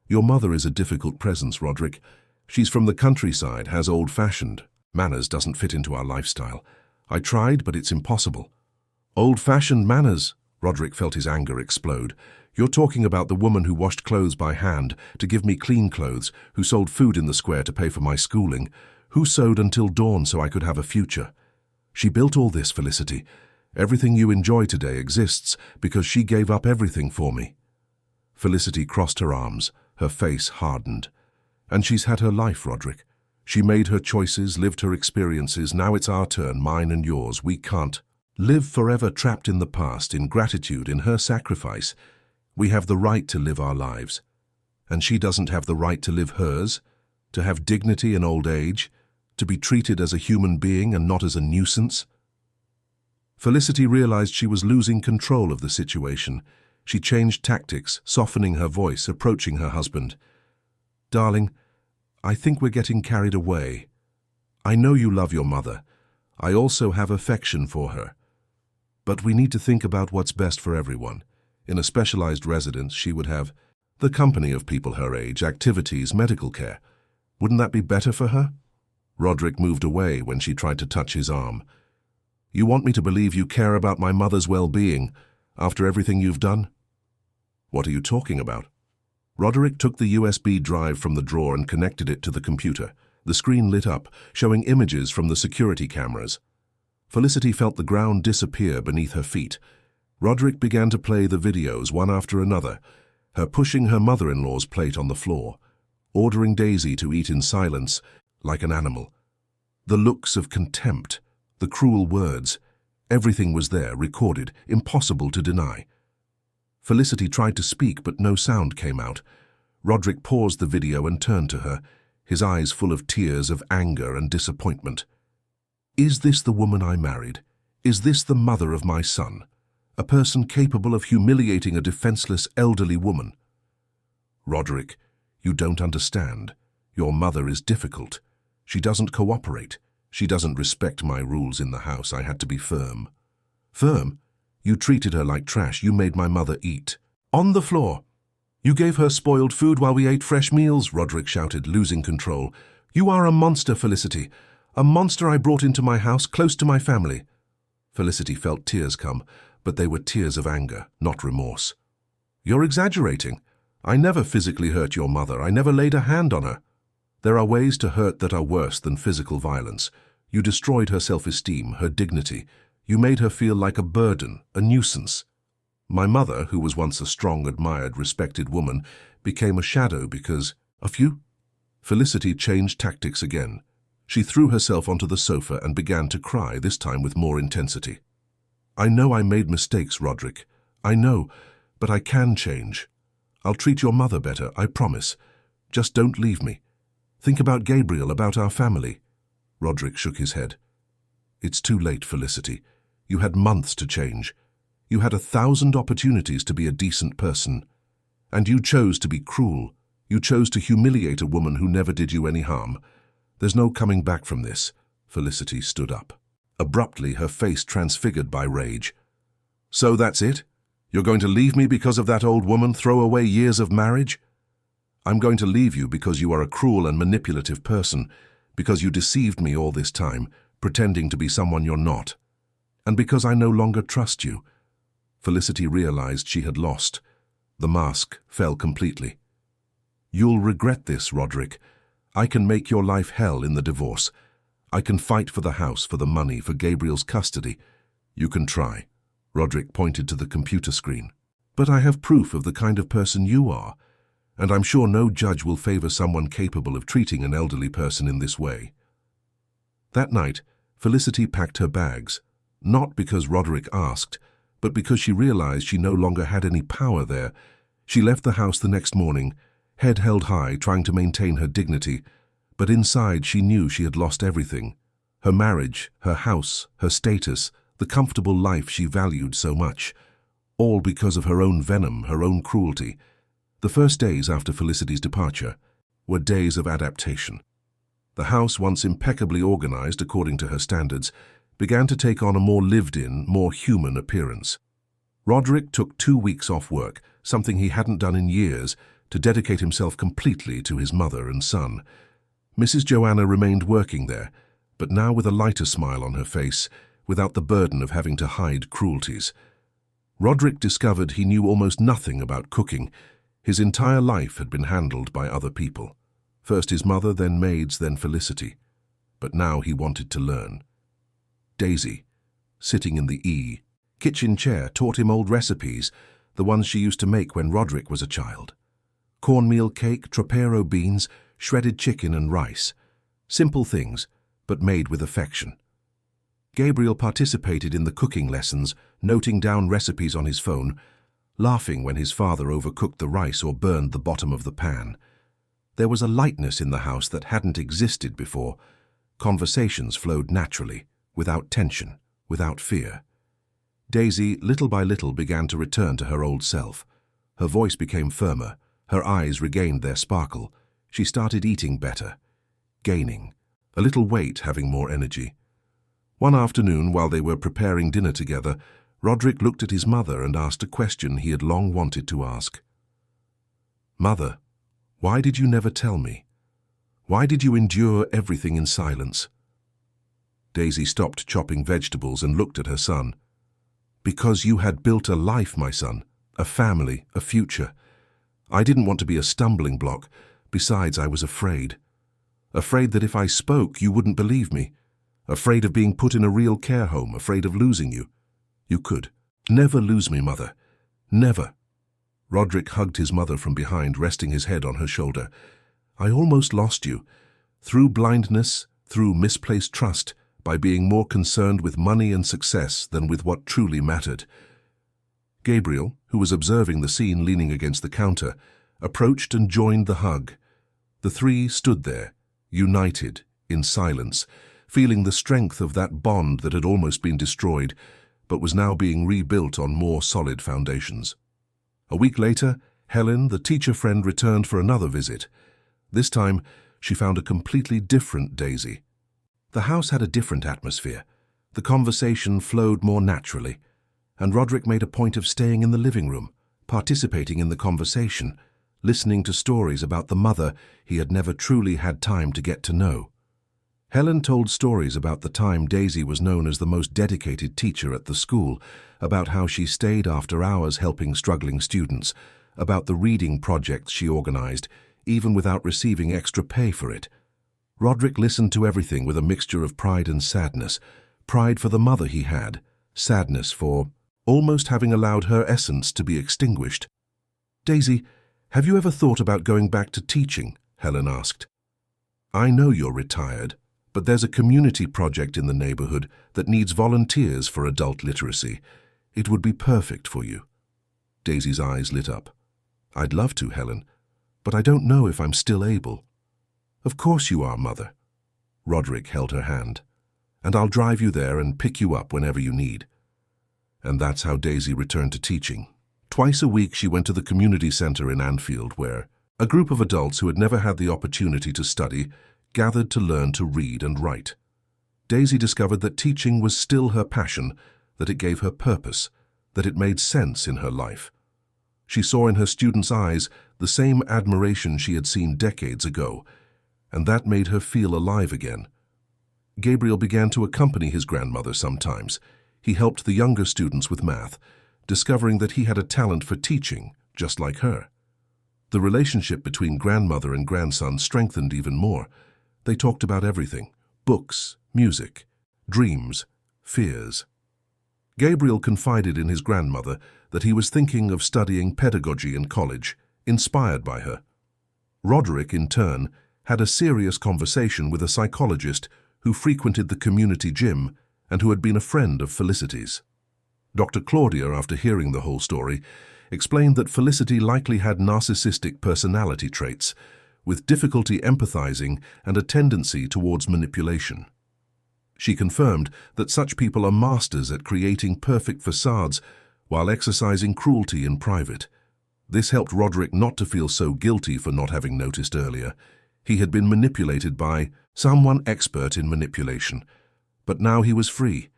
Speaker 1: Your mother is a difficult presence, Roderick. She's from the countryside, has old-fashioned. Manners doesn't fit into our lifestyle. I tried, but it's impossible. Old-fashioned manners? Roderick felt his anger explode. You're talking about the woman who washed clothes by hand to give me clean clothes, who sold food in the square to pay for my schooling, who sewed until dawn so I could have a future. She built all this, Felicity. Everything you enjoy today exists because she gave up everything for me. Felicity crossed her arms, her face hardened. And she's had her life, Roderick. She made her choices, lived her experiences. Now it's our turn, mine and yours. We can't live forever trapped in the past, in gratitude, in her sacrifice. We have the right to live our lives. And she doesn't have the right to live hers, to have dignity in old age, to be treated as a human being and not as a nuisance. Felicity realized she was losing control of the situation. She changed tactics, softening her voice, approaching her husband. Darling, I think we're getting carried away. I know you love your mother. I also have affection for her. But we need to think about what's best for everyone. In a specialized residence, she would have the company of people her age, activities, medical care. Wouldn't that be better for her? Roderick moved away when she tried to touch his arm. You want me to believe you care about my mother's well-being after everything you've done? What are you talking about? Roderick took the USB drive from the drawer and connected it to the computer. The screen lit up, showing images from the security cameras. Felicity felt the ground disappear beneath her feet. Roderick began to play the videos one after another, her pushing her mother-in-law's plate on the floor, ordering Daisy to eat in silence, like an animal. The looks of contempt, the cruel words, everything was there, recorded, impossible to deny. Felicity tried to speak, but no sound came out. Roderick paused the video and turned to her, his eyes full of tears of anger and disappointment. Is this the woman I married? Is this the mother of my son? A person capable of humiliating a defenseless elderly woman? Roderick, you don't understand. Your mother is difficult. She doesn't cooperate. She doesn't respect my rules in the house. I had to be firm. Firm? You treated her like trash. You made my mother eat on the floor. You gave her spoiled food while we ate fresh meals, Roderick shouted, losing control. You are a monster, Felicity. A monster I brought into my house, close to my family. Felicity felt tears come, but they were tears of anger, not remorse. You're exaggerating. I never physically hurt your mother. I never laid a hand on her. There are ways to hurt that are worse than physical violence. You destroyed her self-esteem, her dignity. You made her feel like a burden, a nuisance. My mother, who was once a strong, admired, respected woman, became a shadow because of you. Felicity changed tactics again. She threw herself onto the sofa and began to cry, this time with more intensity. I know I made mistakes, Roderick. I know, but I can change. I'll treat your mother better, I promise. Just don't leave me. Think about Gabriel, about our family. Roderick shook his head. It's too late, Felicity. You had months to change. You had 1,000 opportunities to be a decent person. And you chose to be cruel. You chose to humiliate a woman who never did you any harm. There's no coming back from this. Felicity stood up. Abruptly, her face transfigured by rage. So that's it? You're going to leave me because of that old woman, throw away years of marriage? I'm going to leave you because you are a cruel and manipulative person, because you deceived me all this time, pretending to be someone you're not. And because I no longer trust you. Felicity realized she had lost. The mask fell completely. You'll regret this, Roderick. I can make your life hell in the divorce. I can fight for the house, for the money, for Gabriel's custody. You can try. Roderick pointed to the computer screen. But I have proof of the kind of person you are, and I'm sure no judge will favor someone capable of treating an elderly person in this way. That night, Felicity packed her bags, not because Roderick asked, but because she realized she no longer had any power there. She left the house the next morning, head held high, trying to maintain her dignity, but inside she knew she had lost everything. Her marriage, her house, her status, the comfortable life she valued so much, all because of her own venom, her own cruelty. The first days after Felicity's departure were days of adaptation. The house, once impeccably organized according to her standards, began to take on a more lived-in, more human appearance. Roderick took 2 weeks off work, something he hadn't done in years, to dedicate himself completely to his mother and son. Mrs. Joanna remained working there, but now with a lighter smile on her face, without the burden of having to hide cruelties. Roderick discovered he knew almost nothing about cooking. His entire life had been handled by other people. First his mother, then maids, then Felicity. But now he wanted to learn. Daisy, sitting in the kitchen chair, taught him old recipes, the ones she used to make when Roderick was a child. Cornmeal cake, tropero beans, shredded chicken and rice. Simple things, but made with affection. Gabriel participated in the cooking lessons, noting down recipes on his phone, laughing when his father overcooked the rice or burned the bottom of the pan. There was a lightness in the house that hadn't existed before. Conversations flowed naturally, without tension, without fear. Daisy, little by little, began to return to her old self. Her voice became firmer, her eyes regained their sparkle. She started eating better, gaining a little weight, having more energy. One afternoon, while they were preparing dinner together, Roderick looked at his mother and asked a question he had long wanted to ask. "Mother, why did you never tell me? Why did you endure everything in silence?" Daisy stopped chopping vegetables and looked at her son. "Because you had built a life, my son, a family, a future. I didn't want to be a stumbling block. Besides, I was afraid. Afraid that if I spoke, you wouldn't believe me. Afraid of being put in a real care home, afraid of losing you. You could never lose me, Mother. Never." Roderick hugged his mother from behind, resting his head on her shoulder. "I almost lost you. Through blindness, through misplaced trust, by being more concerned with money and success than with what truly mattered." Gabriel, who was observing the scene leaning against the counter, approached and joined the hug. The three stood there, united, in silence, feeling the strength of that bond that had almost been destroyed, but was now being rebuilt on more solid foundations. A week later, Helen, the teacher friend, returned for another visit. This time, she found a completely different Daisy. The house had a different atmosphere. The conversation flowed more naturally, and Roderick made a point of staying in the living room, participating in the conversation, listening to stories about the mother he had never truly had time to get to know. Helen told stories about the time Daisy was known as the most dedicated teacher at the school, about how she stayed after hours helping struggling students, about the reading projects she organized, even without receiving extra pay for it. Roderick listened to everything with a mixture of pride and sadness, pride for the mother he had, sadness for almost having allowed her essence to be extinguished. "Daisy, have you ever thought about going back to teaching?" Helen asked. "I know you're retired, but there's a community project in the neighborhood that needs volunteers for adult literacy. It would be perfect for you." Daisy's eyes lit up. "I'd love to, Helen, but I don't know if I'm still able." "Of course you are, Mother." Roderick held her hand. "And I'll drive you there and pick you up whenever you need." And that's how Daisy returned to teaching. Twice a week she went to the community center in Anfield, where a group of adults who had never had the opportunity to study gathered to learn to read and write. Daisy discovered that teaching was still her passion, that it gave her purpose, that it made sense in her life. She saw in her students' eyes the same admiration she had seen decades ago, and that made her feel alive again. Gabriel began to accompany his grandmother sometimes. He helped the younger students with math, discovering that he had a talent for teaching, just like her. The relationship between grandmother and grandson strengthened even more. They talked about everything: books, music, dreams, fears. Gabriel confided in his grandmother that he was thinking of studying pedagogy in college, inspired by her. Roderick, in turn, had a serious conversation with a psychologist who frequented the community gym and who had been a friend of Felicity's. Dr. Claudia, after hearing the whole story, explained that Felicity likely had narcissistic personality traits, with difficulty empathizing and a tendency towards manipulation. She confirmed that such people are masters at creating perfect facades while exercising cruelty in private. This helped Roderick not to feel so guilty for not having noticed earlier. He had been manipulated by someone expert in manipulation, but now he was free,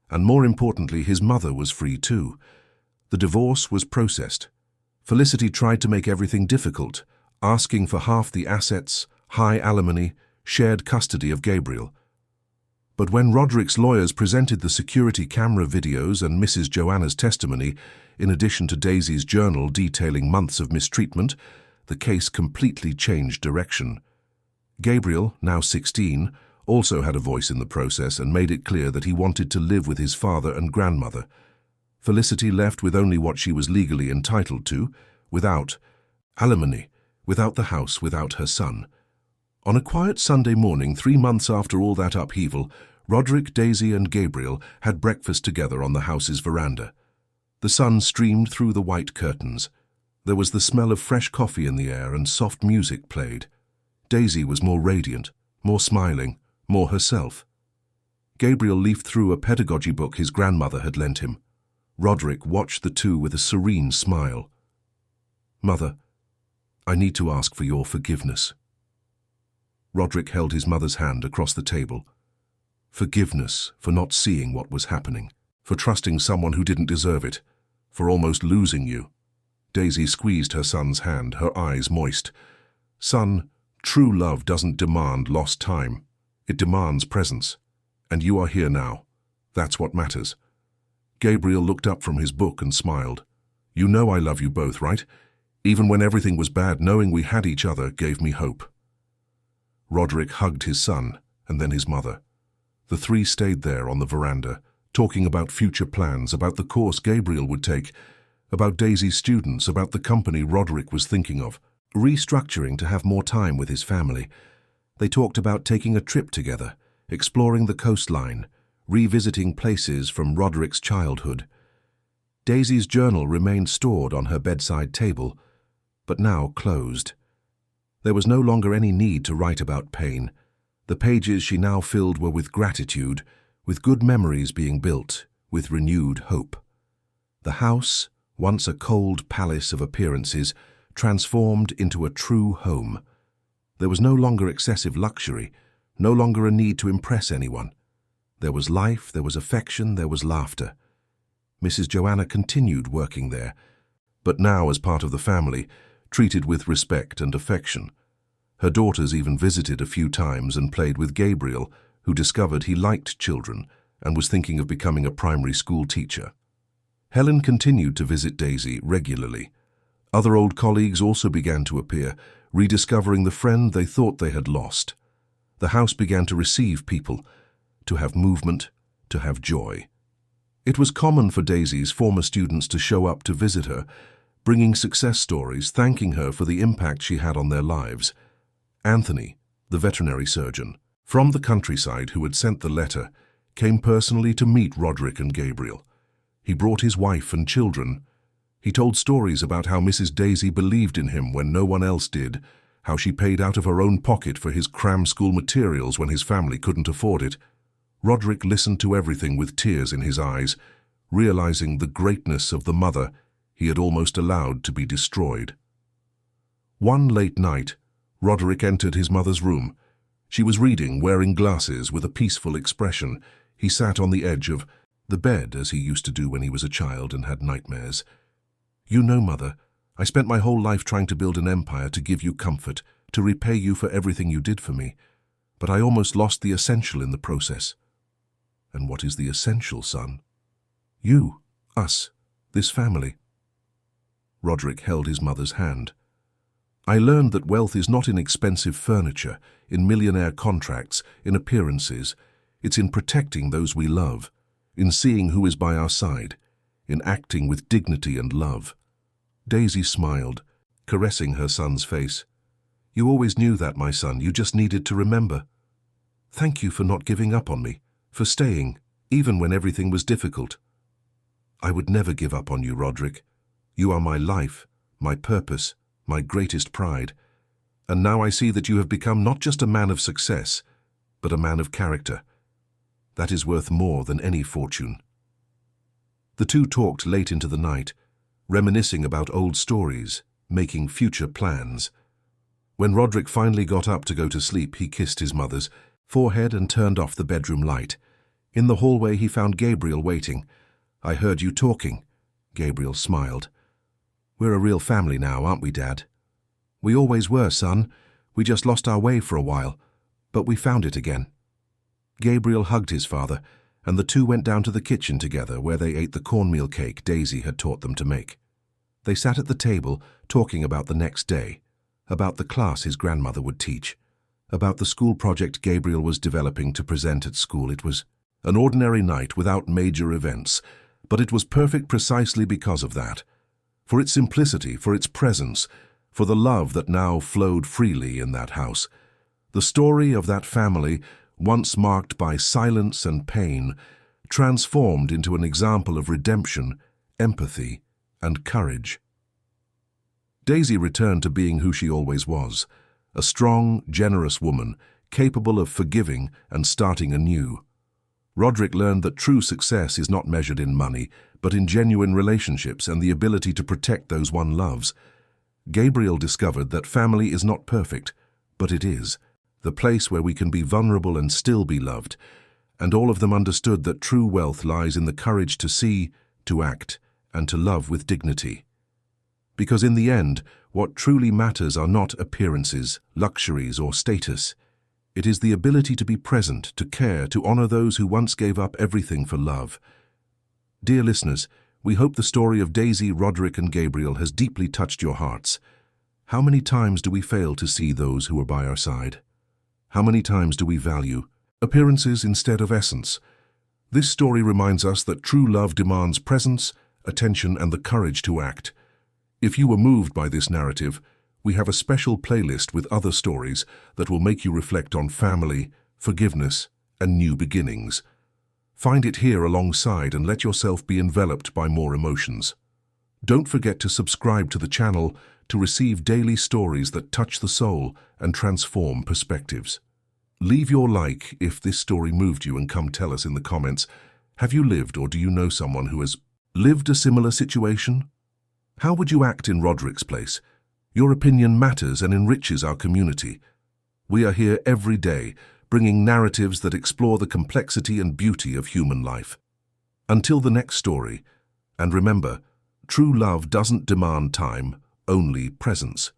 Speaker 1: and more importantly, his mother was free too. The divorce was processed. Felicity tried to make everything difficult, asking for half the assets, high alimony, shared custody of Gabriel. But when Roderick's lawyers presented the security camera videos and Mrs. Joanna's testimony, in addition to Daisy's journal detailing months of mistreatment, the case completely changed direction. Gabriel, now 16, also had a voice in the process and made it clear that he wanted to live with his father and grandmother. Felicity left with only what she was legally entitled to, without alimony, without the house, without her son. On a quiet Sunday morning, 3 months after all that upheaval, Roderick, Daisy, and Gabriel had breakfast together on the house's veranda. The sun streamed through the white curtains. There was the smell of fresh coffee in the air and soft music played. Daisy was more radiant, more smiling, more herself. Gabriel leafed through a pedagogy book his grandmother had lent him. Roderick watched the two with a serene smile. "Mother, I need to ask for your forgiveness." Roderick held his mother's hand across the table. Forgiveness for not seeing what was happening, for trusting someone who didn't deserve it, for almost losing you. Daisy squeezed her son's hand, her eyes moist. "Son, true love doesn't demand lost time. It demands presence. And you are here now. That's what matters." Gabriel looked up from his book and smiled. "You know I love you both, right? Even when everything was bad, knowing we had each other gave me hope." Roderick hugged his son and then his mother. The three stayed there on the veranda, talking about future plans, about the course Gabriel would take, about Daisy's students, about the company Roderick was thinking of, restructuring to have more time with his family. They talked about taking a trip together, exploring the coastline, revisiting places from Roderick's childhood. Daisy's journal remained stored on her bedside table, but now closed. There was no longer any need to write about pain. The pages she now filled were with gratitude, with good memories being built, with renewed hope. The house, once a cold palace of appearances, transformed into a true home. There was no longer excessive luxury, no longer a need to impress anyone. There was life, there was affection, there was laughter. Mrs. Joanna continued working there, but now as part of the family, treated with respect and affection. Her daughters even visited a few times and played with Gabriel, who discovered he liked children and was thinking of becoming a primary school teacher. Helen continued to visit Daisy regularly. Other old colleagues also began to appear, rediscovering the friend they thought they had lost. The house began to receive people, to have movement, to have joy. It was common for Daisy's former students to show up to visit her, bringing success stories, thanking her for the impact she had on their lives. Anthony, the veterinary surgeon, from the countryside who had sent the letter, came personally to meet Roderick and Gabriel. He brought his wife and children. He told stories about how Mrs. Daisy believed in him when no one else did, how she paid out of her own pocket for his cram school materials when his family couldn't afford it. Roderick listened to everything with tears in his eyes, realizing the greatness of the mother he had almost allowed to be destroyed. One late night, Roderick entered his mother's room. She was reading, wearing glasses, with a peaceful expression. He sat on the edge of the bed, as he used to do when he was a child and had nightmares. "You know, Mother, I spent my whole life trying to build an empire to give you comfort, to repay you for everything you did for me. But I almost lost the essential in the process." "And what is the essential, son?" "You, us, this family." Roderick held his mother's hand. "I learned that wealth is not in expensive furniture, in millionaire contracts, in appearances. It's in protecting those we love, in seeing who is by our side, in acting with dignity and love." Daisy smiled, caressing her son's face. "You always knew that, my son. You just needed to remember. Thank you for not giving up on me, for staying, even when everything was difficult." "I would never give up on you, Roderick. You are my life, my purpose, my greatest pride. And now I see that you have become not just a man of success, but a man of character. That is worth more than any fortune." The two talked late into the night, reminiscing about old stories, making future plans. When Roderick finally got up to go to sleep, he kissed his mother's forehead and turned off the bedroom light. In the hallway he found Gabriel waiting. "I heard you talking." Gabriel smiled. "We're a real family now, aren't we, Dad?" "We always were, son. We just lost our way for a while, but we found it again." Gabriel hugged his father, and the two went down to the kitchen together where they ate the cornmeal cake Daisy had taught them to make. They sat at the table talking about the next day, about the class his grandmother would teach, about the school project Gabriel was developing to present at school. It was an ordinary night without major events, but it was perfect precisely because of that. For its simplicity, for its presence, for the love that now flowed freely in that house. The story of that family, once marked by silence and pain, transformed into an example of redemption, empathy, and courage. Daisy returned to being who she always was, a strong, generous woman, capable of forgiving and starting anew. Roderick learned that true success is not measured in money, but in genuine relationships and the ability to protect those one loves. Gabriel discovered that family is not perfect, but it is, the place where we can be vulnerable and still be loved, and all of them understood that true wealth lies in the courage to see, to act, and to love with dignity. Because in the end, what truly matters are not appearances, luxuries, or status. It is the ability to be present, to care, to honor those who once gave up everything for love. Dear listeners, we hope the story of Daisy, Roderick, and Gabriel has deeply touched your hearts. How many times do we fail to see those who are by our side? How many times do we value appearances instead of essence? This story reminds us that true love demands presence, attention, and the courage to act. If you were moved by this narrative, we have a special playlist with other stories that will make you reflect on family, forgiveness, and new beginnings. Find it here alongside and let yourself be enveloped by more emotions. Don't forget to subscribe to the channel to receive daily stories that touch the soul and transform perspectives. Leave your like if this story moved you and come tell us in the comments, have you lived or do you know someone who has lived a similar situation? How would you act in Roderick's place? Your opinion matters and enriches our community. We are here every day, bringing narratives that explore the complexity and beauty of human life. Until the next story, and remember, true love doesn't demand time, only presence.